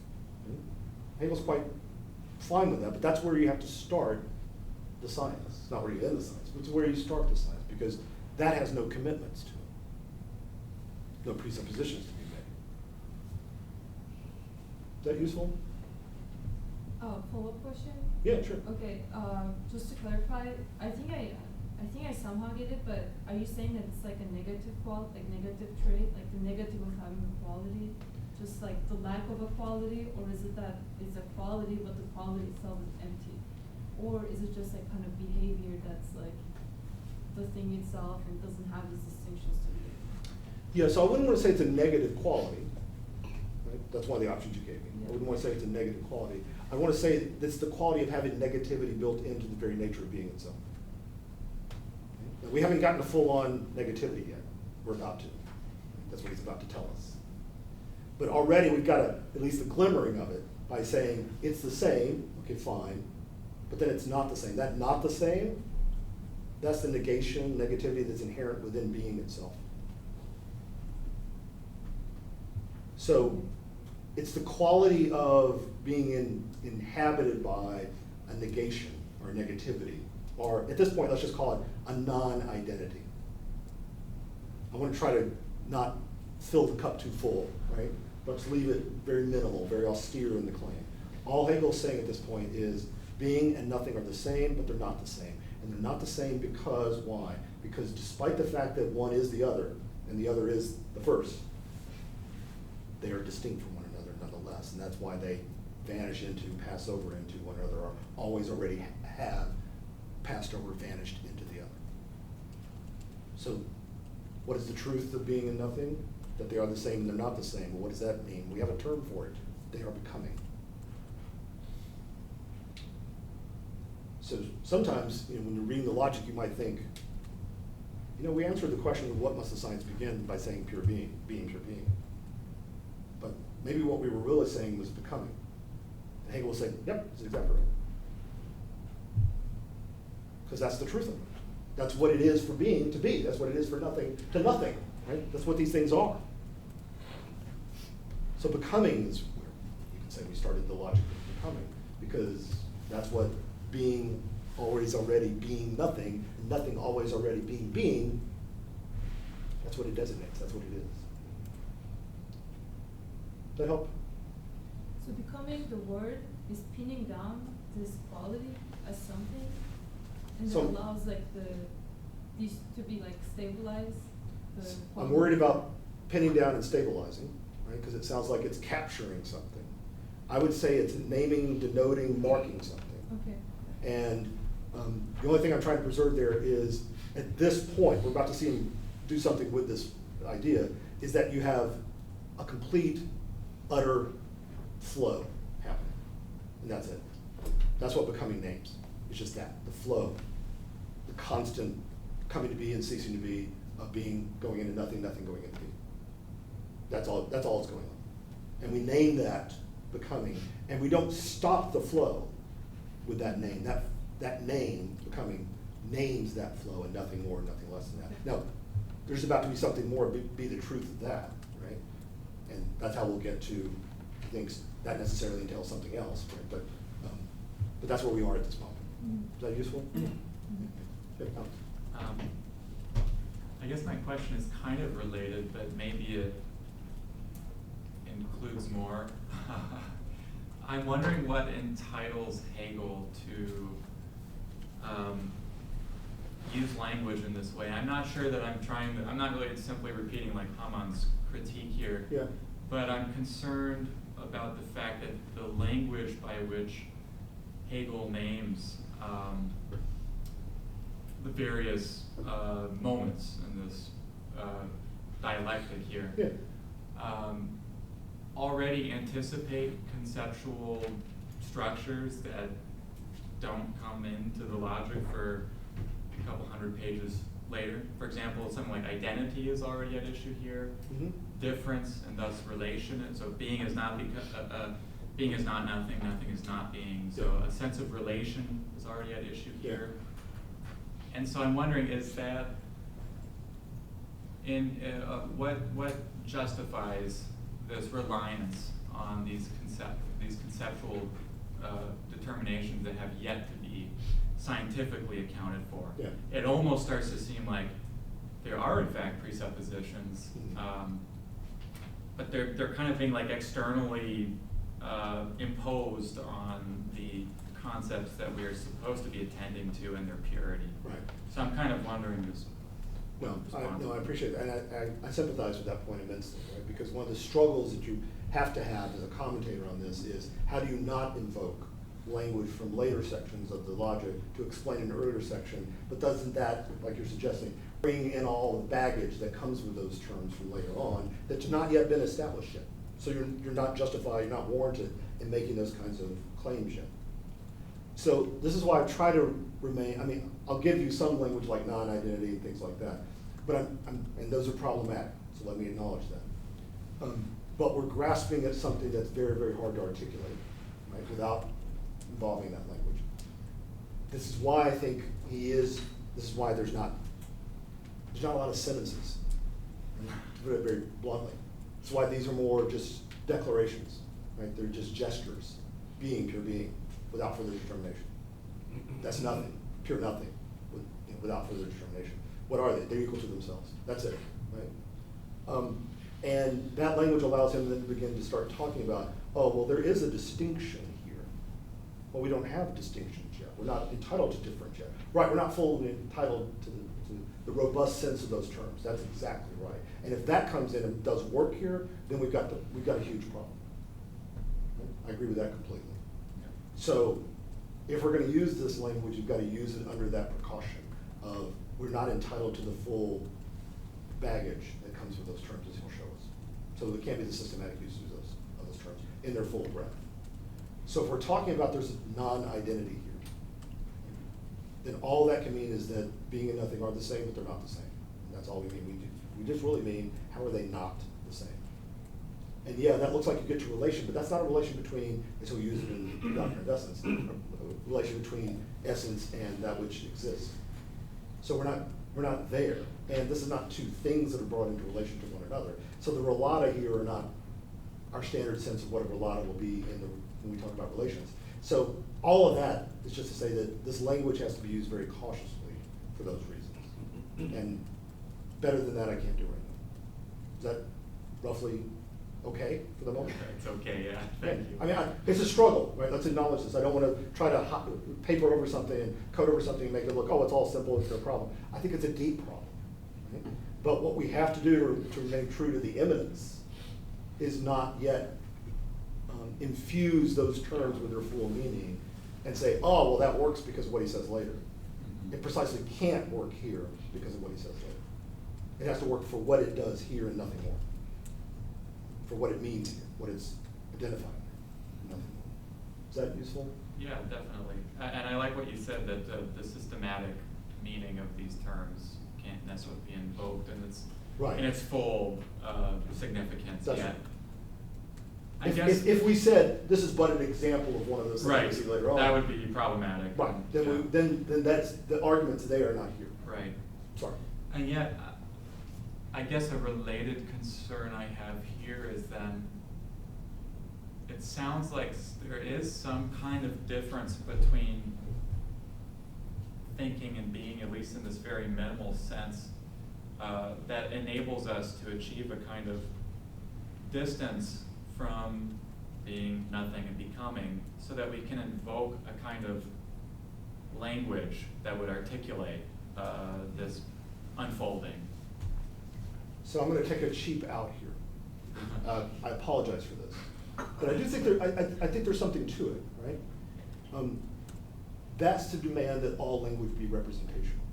Hegel's quite fine with that, but that's where you have to start the science. It's not where you end the science, but it's where you start the science, because that has no commitments to it, no presuppositions to be made. Is that useful? Follow-up question? Yeah, sure. Okay, just to clarify, I think I somehow get it, but are you saying that it's like a negative negative trait, like the negative of having a quality, just like the lack of a quality, or is it that it's a quality but the quality itself is empty? Or is it just like kind of behavior that's like the thing itself and doesn't have these distinctions to be? Yeah, so I wouldn't want to say it's a negative quality. Right? That's one of the options you gave me. Yeah. I wouldn't want to say it's a negative quality. I want to say it's the quality of having negativity built into the very nature of being itself. Okay? We haven't gotten to full-on negativity yet. We're about to. That's what he's about to tell us. But already we've got at least a glimmering of it by saying it's the same, okay, fine, but then it's not the same. That not the same, that's the negation, negativity that's inherent within being itself. So it's the quality of being inhabited by a negation or negativity, or at this point, let's just call it a non-identity. I want to try to not fill the cup too full, right? But to leave it very minimal, very austere in the claim. All Hegel's saying at this point is being and nothing are the same, but they're not the same. And they're not the same because why? Because despite the fact that one is the other, and the other is the first, they are distinct from one another nonetheless, and that's why they vanish into, pass over into one another, or always already have passed over, vanished into the other. So what is the truth of being and nothing? That they are the same and they're not the same. Well, what does that mean? We have a term for it. They are becoming. sometimes, when you're reading the logic, you might think, we answered the question of what must the science begin by saying pure being, pure being. But maybe what we were really saying was becoming. And Hegel was saying, yep, that's exactly right. Because that's the truth of it. That's what it is for being to be. That's what it is for nothing to nothing, right? That's what these things are. So becoming is where you can say we started the logic of becoming, because that's what being always already being nothing, and nothing always already being, that's what it designates, that's what it is. Does that help? So becoming, the word is pinning down this quality as something, and So- it allows these to be stabilized. I'm worried about pinning down and stabilizing, right? Because it sounds like it's capturing something. I would say it's naming, denoting, marking something. Okay. And the only thing I'm trying to preserve there is, at this point, we're about to see him do something with this idea, is that you have a complete, utter flow happening. And that's it. That's what becoming names. It's just that, the flow, the constant coming to be and ceasing to be, of being going into nothing, nothing going into being. That's all that's going on. And we name that becoming, and we don't stop the flow with that name. That name, becoming, names that flow, and nothing more, nothing less than that. Now, there's about to be something more, be the truth of that, right? And that's how we'll get to things that necessarily entails something else, right? But that's where we are at this moment. Mhm. Is that useful? Mhm. Okay, Tom. I guess my question is kind of related, but maybe it includes more. I'm wondering what entitles Hegel to use language in this way. I'm not sure that I'm not really simply repeating Haman's critique here, Yeah. but I'm concerned about the fact that the language by which Hegel names the various moments in this dialectic here already anticipate conceptual structures that don't come into the logic for a couple hundred pages later. For example, something like identity is already at issue here. Mm-hmm. Difference and thus relation, and so being is not being is not nothing, nothing is not being. So a sense of relation is already at issue here. And so I'm wondering, is that what justifies this reliance on these conceptual determinations that have yet to be scientifically accounted for? Yeah. It almost starts to seem like there are in fact presuppositions, but they're kind of being externally imposed on the concepts that we are supposed to be attending to in their purity. Right. So I'm kind of wondering this. No, I appreciate that, and I sympathize with that point immensely, right? Because one of the struggles that you have to have as a commentator on this is, how do you not invoke language from later sections of the logic to explain an earlier section, but doesn't that, like you're suggesting, bring in all the baggage that comes with those terms from later on that's not yet been established yet? So you're not justified, you're not warranted in making those kinds of claims yet. So this is why I try to remain, I'll give you some language like non-identity and things like that, but and those are problematic, so let me acknowledge that. But we're grasping at something that's very, very hard to articulate, right, without involving that language. This is why I think this is why there's not a lot of sentences, right, to put it very bluntly. That's why these are more just declarations, right? They're just gestures, being, pure being, without further determination. That's nothing, pure nothing, without further determination. What are they? They're equal to themselves. That's it, right? And that language allows him then to begin to start talking about, oh, well, there is a distinction here. Well, we don't have distinctions yet. We're not entitled to difference yet. Right, we're not fully entitled to the robust sense of those terms. That's exactly right. And if that comes in and does work here, then we've got a huge problem. Right? I agree with that completely. So if we're going to use this language, you've got to use it under that precaution of we're not entitled to the full baggage that comes with those terms, as he'll show us. So it can't be the systematic use of those terms in their full breadth. So if we're talking about there's non-identity here, then all that can mean is that being and nothing are the same, but they're not the same. And that's all we mean. We just really mean, how are they not the same? And yeah, that looks like you get to relation, but that's not a relation between, until we use it in the doctrine of essence, a relation between essence and that which exists. So we're not there. And this is not two things that are brought into relation to one another. So the relata here are not our standard sense of what a relata will be when we talk about relations. So all of that is just to say that this language has to be used very cautiously for those reasons. And better than that, I can't do anything. Is that roughly okay for the moment? It's okay, yeah, thank you. I mean, it's a struggle, right? Let's acknowledge this. I don't want to try to paper over something and code over something and make it look, oh, it's all simple, it's no problem. I think it's a deep problem. Right? But what we have to do to remain true to the eminence is not yet infuse those terms with their full meaning and say, oh, well, that works because of what he says later. It precisely can't work here because of what he says later. It has to work for what it does here and nothing more. For what it means here, what it's identifying, nothing more. Is that useful? Yeah, definitely. And I like what you said, that the systematic meaning of these terms can't necessarily be invoked in its full significance That's yet. right. I guess If we said this is but an example of one of those things right, we see later on, that would be problematic. right. And, Then that's the arguments there are not here. right. Sorry. And yet, I guess a related concern I have here is then, it sounds like there is some kind of difference between thinking and being, at least in this very minimal sense, that enables us to achieve a kind of distance from being nothing and becoming, so that we can invoke a kind of language that would articulate this unfolding. So I'm going to take a cheap out here. I apologize for this, but I do think I think there's something to it, right? That's to demand that all language be representational.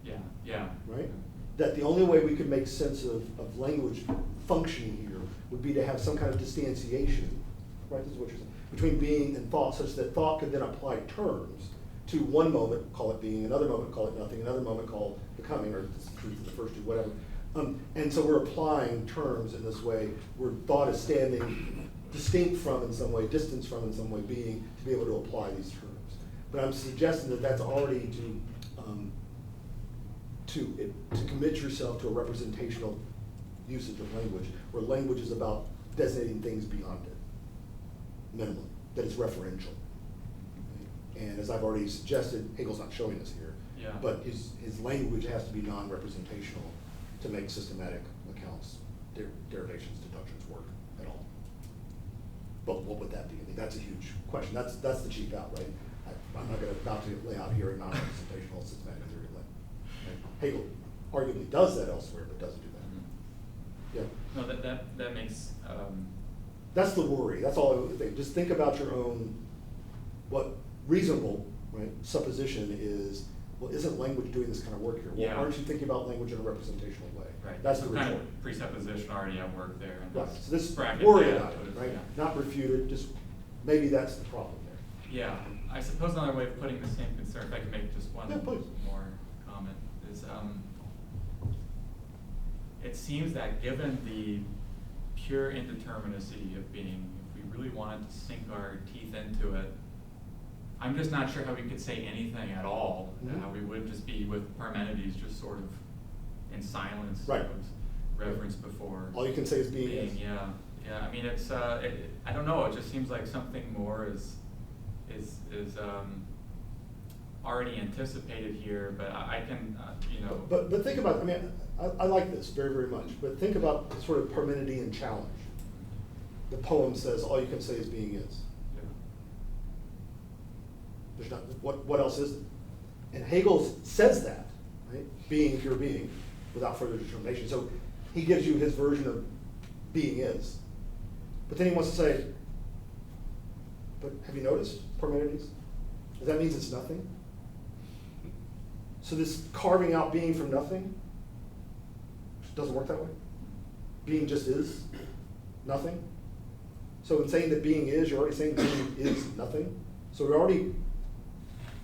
Yeah. Right? That the only way we could make sense of language functioning here would be to have some kind of distanciation, right? This is what you're saying, between being and thought, such that thought could then apply terms to one moment, call it being, another moment, call it nothing, another moment, call becoming, or this is truth in the first two, whatever. And so we're applying terms in this way where thought is standing distinct from in some way, distanced from in some way, being, to be able to apply these terms. But I'm suggesting that that's already to commit yourself to a representational usage of language, where language is about designating things beyond it, minimally, that it's referential. And as I've already suggested, Hegel's not showing us here, but his language has to be non-representational to make systematic accounts, derivations, deductions work at all. But what would that be? I mean, that's a huge question. That's the cheap out, right? I'm not about to lay out here a non-representational systematic theory of language. Right? Hegel arguably does that elsewhere, but doesn't do that. Yeah. No, that makes. That's the worry. That's all I would think. Just think about your own, what reasonable, right, supposition is, well, isn't language doing this kind of work here? Well, aren't you thinking about language in a representational way? Right. That's the kind retort. of presupposition already at work there. And Right. So this bracket worry that, about it, right? Yeah. Not refuted, just maybe that's the problem there. Yeah, I suppose another way of putting the same concern, if I can make just one Yeah, please. more comment, is it seems that given the pure indeterminacy of being, if we really wanted to sink our teeth into it, I'm just not sure how we could say anything at all. Mhm. How we would just be with Parmenides just sort of in silence, Right. of reverence before All you can say is being is. Yeah. I mean, it's I don't know. It just seems like something more is already anticipated here. But I can But think about, I mean, I like this very, very much, but think about the sort of Parmenidean challenge. The poem says, all you can say is being is. Yeah. There's not, what else is it? And Hegel says that, right? Being, pure being, without further determination. So he gives you his version of being is. But then he wants to say, but have you noticed Parmenides? Does that mean it's nothing? So this carving out being from nothing doesn't work that way? Being just is nothing? So in saying that being is, you're already saying being is nothing? So we're already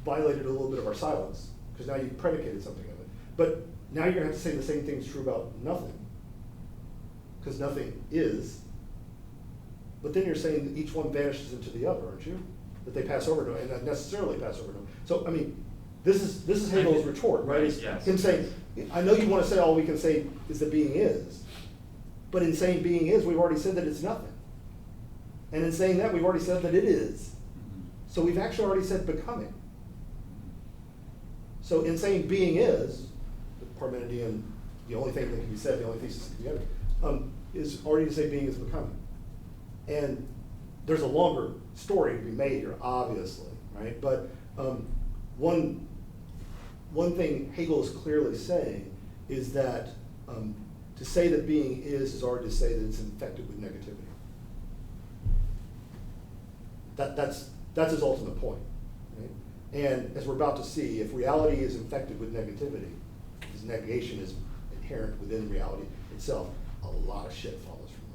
violated a little bit of our silence, because now you predicated something of it. But now you're gonna have to say the same thing's true about nothing, because nothing is. But then you're saying that each one vanishes into the other, aren't you? That they pass over to, and not necessarily pass over to. So, I mean, this is Hegel's retort, right? It's Yes. him saying, I know you want to say all we can say is that being is, but in saying being is, we've already said that it's nothing. And in saying that, we've already said that it is. So we've actually already said becoming. So in saying being is, the Parmenidean, the only thing that can be said, the only thesis that can be uttered, is already to say being is becoming. And there's a longer story to be made here, obviously, right? But one thing Hegel is clearly saying is that to say that being is already to say that it's infected with negativity. That's his ultimate point, right? And as we're about to see, if reality is infected with negativity, because negation is inherent within reality itself, a lot of shit follows from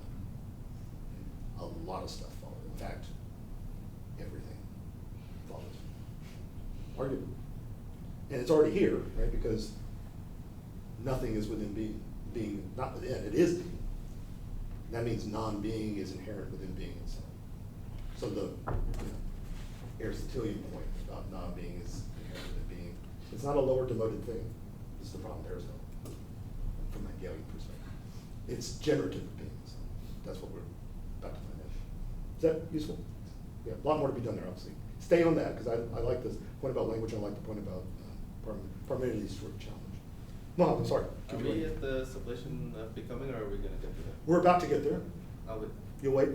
that. A lot of stuff follows. In fact, everything follows. Arguably. And it's already here, right? Because nothing is within being. Being, not within, it is being. That means non-being is inherent within being itself. So the Aristotelian point about non-being is inherent within being. It's not a lower demoted thing. This is the problem with Aristotle, from a Hegelian perspective. It's generative being. So that's what we're about to find out. Is that useful? Yeah, a lot more to be done there, obviously. Stay on that, because I like this point about language, and I like the point about Parmenides' sort of challenge. No, I'm sorry. Are we at the sublation of becoming, or are we going to get to that? We're about to get there. I'll wait. You'll wait?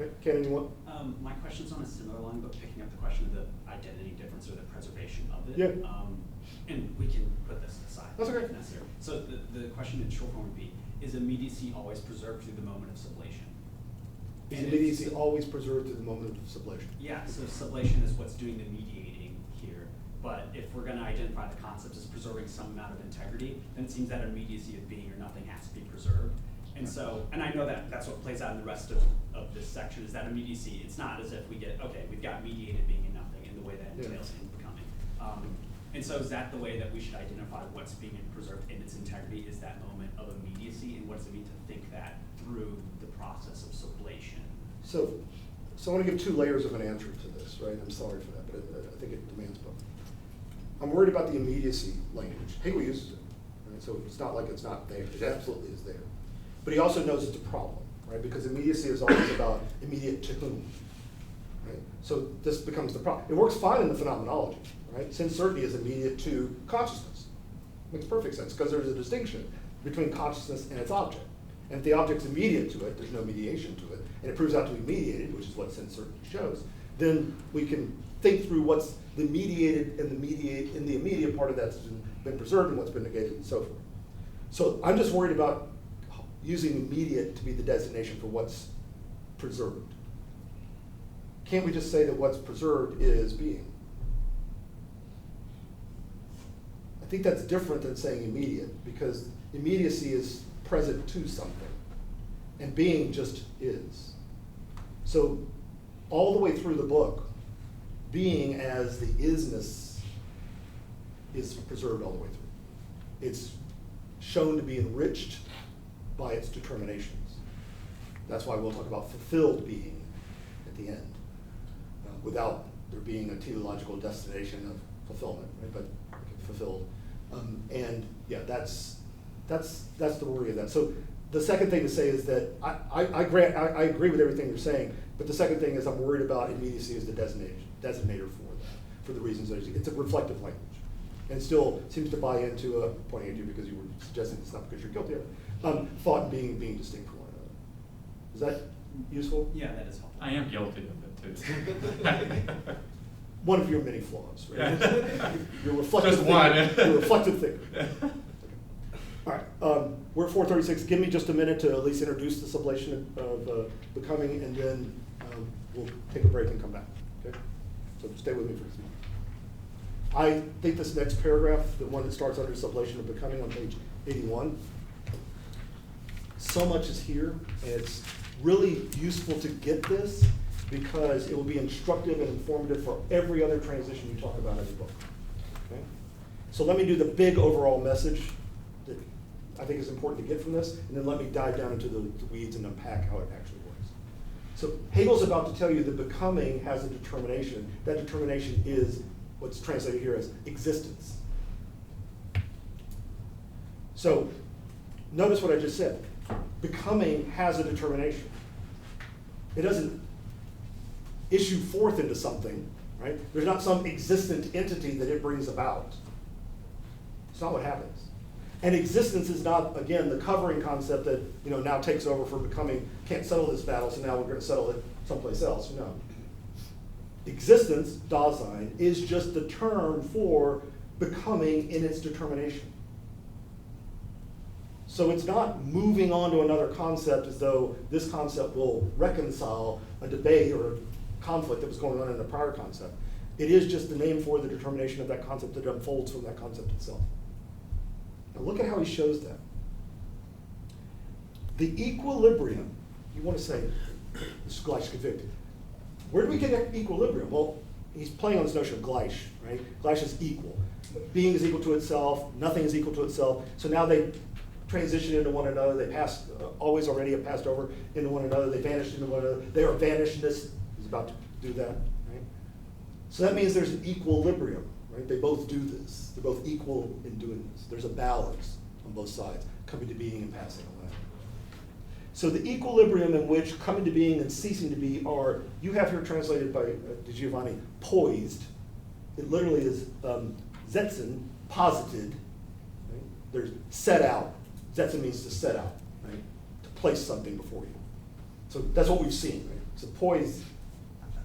Okay. Ken, you want? My question's on a similar line, but picking up the question of the identity difference or the preservation of it. Yeah. And we can put this aside. That's okay. If necessary. So the question in short form would be, is immediacy always preserved through the moment of sublation? Is And immediacy it's- always preserved to the moment of sublation? Yeah, so sublation is what's doing the mediating here. But if we're gonna identify the concepts as preserving some amount of integrity, then it seems that immediacy of being or nothing has to be preserved. And so, and I know that that's what plays out in the rest of this section, is that immediacy, it's not as if we get, okay, we've got mediated being and nothing in the way that entails in becoming. And so is that the way that we should identify what's being preserved in its integrity, is that moment of immediacy, and what does it mean to think that through the process of sublation? So I want to give two layers of an answer to this, right? I'm sorry for that, but I think it demands both. I'm worried about the immediacy language. Hegel uses it, right? So it's not like it's not there. It absolutely is there. But he also knows it's a problem, right? Because immediacy is always about immediate to whom, right? So this becomes the problem. It works fine in the phenomenology, right? Sense certainty is immediate to consciousness. Makes perfect sense, because there's a distinction between consciousness and its object. And if the object's immediate to it, there's no mediation to it, and it proves out to be mediated, which is what sense certainty shows, then we can think through what's the mediated and the immediate part of that's been preserved and what's been negated and so forth. So I'm just worried about using immediate to be the designation for what's preserved. Can't we just say that what's preserved is being? I think that's different than saying immediate, because immediacy is present to something, and being just is. So all the way through the book, being as the isness is preserved all the way through. It's shown to be enriched by its determinations. That's why we'll talk about fulfilled being at the end, without there being a teleological destination of fulfillment, right? But fulfilled. And yeah, that's the worry of that. So the second thing to say is that I agree with everything you're saying, but the second thing is I'm worried about immediacy as the designator for that, for the reasons that it's a reflective language. And still seems to buy into, pointing at you because you were suggesting it's not because you're guilty of it, thought and being distinct from one another. Is that useful? Yeah, that is helpful. I am guilty of it too. One of your many flaws, right? You're reflective. Just one. You're a reflective thinker. Okay. All right, we're at 4:36. Give me just a minute to at least introduce the sublation of becoming, and then we'll take a break and come back. Okay? So stay with me for this minute. I think this next paragraph, the one that starts under sublation of becoming on page 81, so much is here, and it's really useful to get this because it will be instructive and informative for every other transition you talk about in the book. Okay? So let me do the big overall message that I think is important to get from this, and then let me dive down into the weeds and unpack how it actually works. So Hegel's about to tell you that becoming has a determination. That determination is what's translated here as existence. So notice what I just said. Becoming has a determination. It doesn't issue forth into something, right? There's not some existent entity that it brings about. It's not what happens. And existence is not, again, the covering concept that now takes over for becoming, can't settle this battle, so now we're going to settle it someplace else. No. Existence, Dasein, is just the term for becoming in its determination. So it's not moving on to another concept as though this concept will reconcile a debate or a conflict that was going on in the prior concept. It is just the name for the determination of that concept that unfolds from that concept itself. Now look at how he shows that. The equilibrium, you want to say, this is Gleich convicted. Where do we get that equilibrium? Well, he's playing on this notion of Gleich, right? Gleich is equal. Being is equal to itself, nothing is equal to itself. So now they transition into one another. They pass, always already have passed over into one another. They vanished into one another. They are vanishedness. He's about to do that, right? So that means there's an equilibrium, right? They both do this. They're both equal in doing this. There's a balance on both sides, coming to being and passing away. So the equilibrium in which coming to being and ceasing to be are, you have here translated by Di Giovanni, poised. It literally is setzen, posited. Right? There's set out. Setzen means to set out, right? To place something before you. So that's what we've seen, right? So poised,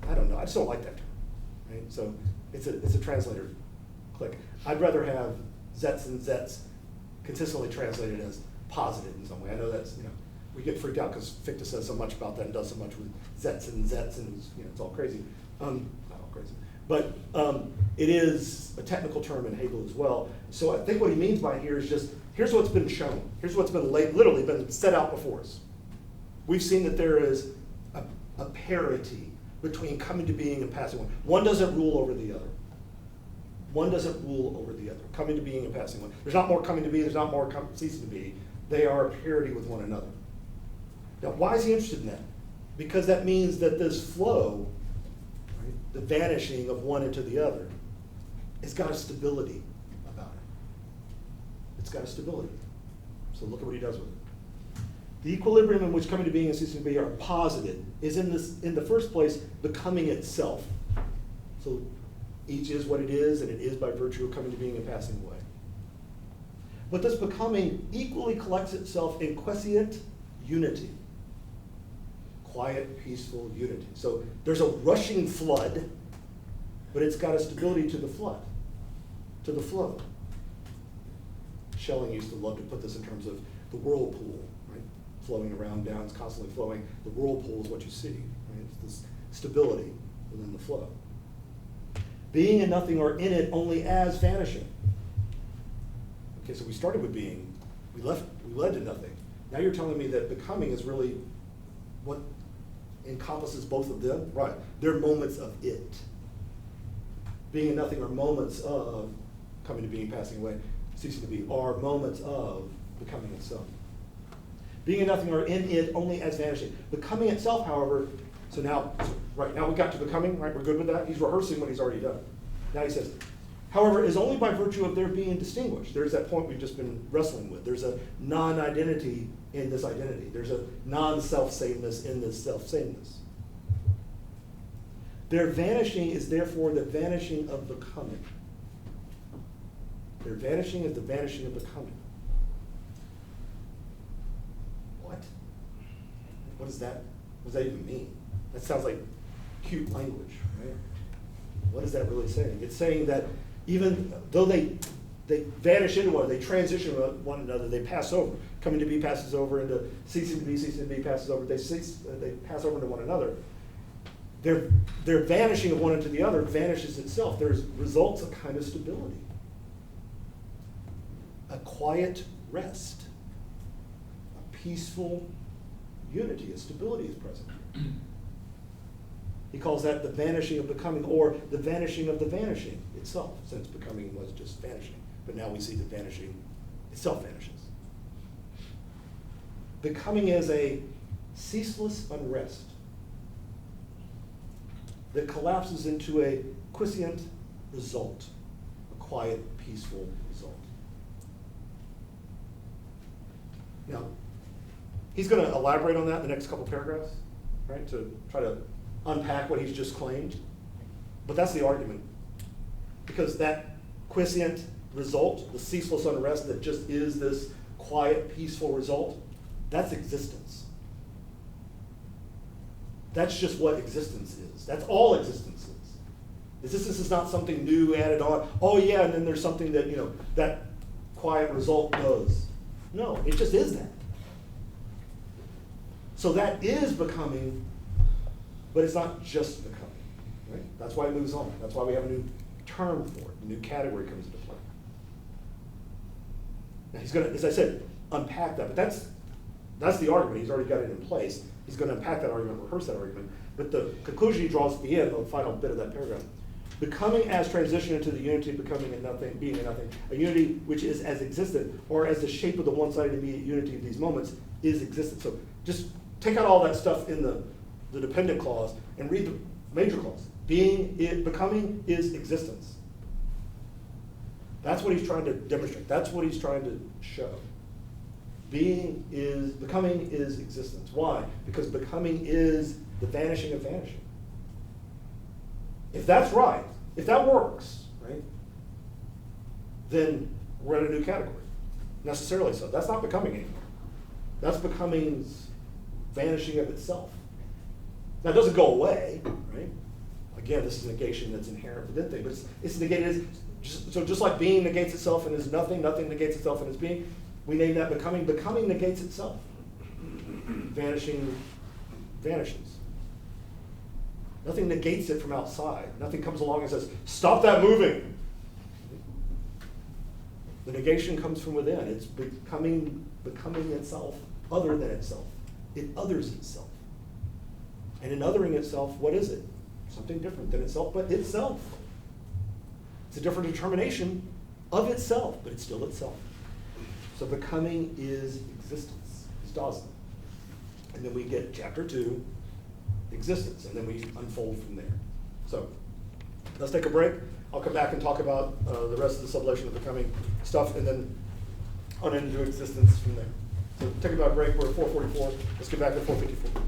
I don't know, I just don't like that term, right? So it's a translator click. I'd rather have setzen, setz consistently translated as posited in some way. I know that's, we get freaked out because Fichte says so much about that and does so much with zets and it's all crazy. Not all crazy. But it is a technical term in Hegel as well. So I think what he means by here is just, here's what's been shown. Here's what's been literally been set out before us. We've seen that there is a parity between coming to being and passing away. One doesn't rule over the other. One doesn't rule over the other. Coming to being and passing away. There's not more coming to be, there's not more ceasing to be. They are parity with one another. Now, why is he interested in that? Because that means that this flow, right, the vanishing of one into the other, has got a stability about it. It's got a stability. So look at what he does with it. The equilibrium in which coming to being and ceasing to be are posited is in the first place becoming itself. So each is what it is, and it is by virtue of coming to being and passing away. But this becoming equally collects itself in quiescent unity. Quiet, peaceful unity. So there's a rushing flood, but it's got a stability to the flood, to the flow. Schelling used to love to put this in terms of the whirlpool, right? Flowing around down, it's constantly flowing. The whirlpool is what you see, right? It's this stability within the flow. Being and nothing are in it only as vanishing. Okay, so we started with being, we led to nothing. Now you're telling me that becoming is really what encompasses both of them? Right, they're moments of it. Being and nothing are moments of coming to being, passing away, ceasing to be, are moments of becoming itself. Being and nothing are in it only as vanishing. Becoming itself, however, so now we got to becoming, right? We're good with that? He's rehearsing what he's already done. Now he says, however, is only by virtue of their being distinguished. There's that point we've just been wrestling with. There's a non-identity in this identity. There's a non-self-sameness in this self-sameness. Their vanishing is therefore the vanishing of becoming. Their vanishing is the vanishing of becoming. What? What does that even mean? That sounds like cute language, right? What is that really saying? It's saying that even though they vanish into one another, they transition one another, they pass over. Coming to be passes over into ceasing to be passes over. They pass over into one another. Their vanishing of one into the other vanishes itself. There's results a kind of stability, a quiet rest, a peaceful unity, a stability is present. He calls that the vanishing of becoming, or the vanishing of the vanishing itself, since becoming was just vanishing. But now we see that vanishing itself vanishes. Becoming is a ceaseless unrest that collapses into a quiescent result, a quiet, peaceful result. Now, he's going to elaborate on that in the next couple paragraphs, right, to try to unpack what he's just claimed. But that's the argument. Because that quiescent result, the ceaseless unrest that just is this quiet, peaceful result, that's existence. That's just what existence is. That's all existence is. Existence is not something new added on. Oh yeah, and then there's something that, that quiet result does. No, it just is that. So that is becoming, but it's not just becoming, right? That's why it moves on. That's why we have a new term for it. A new category comes into play. Now he's going to, as I said, unpack that, but that's the argument. He's already got it in place. He's going to unpack that argument, rehearse that argument. But the conclusion he draws at the end, the final bit of that paragraph, becoming as transition into the unity of becoming and nothing, being and nothing, a unity which is as existent, or as the shape of the one-sided immediate unity of these moments is existent. So just take out all that stuff in the dependent clause and read the major clause. Becoming is existence. That's what he's trying to demonstrate. That's what he's trying to show. Becoming is existence. Why? Because becoming is the vanishing of vanishing. If that's right, if that works, right, then we're in a new category. Necessarily so. That's not becoming anymore. That's becoming's vanishing of itself. Now it doesn't go away, right? Again, this is negation that's inherent within things, but it's negated. Just like being negates itself and is nothing, nothing negates itself and is being, we name that becoming. Becoming negates itself. Vanishing vanishes. Nothing negates it from outside. Nothing comes along and says, stop that moving. The negation comes from within. It's becoming itself other than itself. It others itself. And in othering itself, what is it? Something different than itself, but itself. It's a different determination of itself, but it's still itself. So becoming is existence, is Dasein. And then we get chapter 2, existence, and then we unfold from there. So let's take a break. I'll come back and talk about the rest of the sublation of becoming stuff, and then on into existence from there. So take about a break. We're at 4:44. Let's get back to 4:54.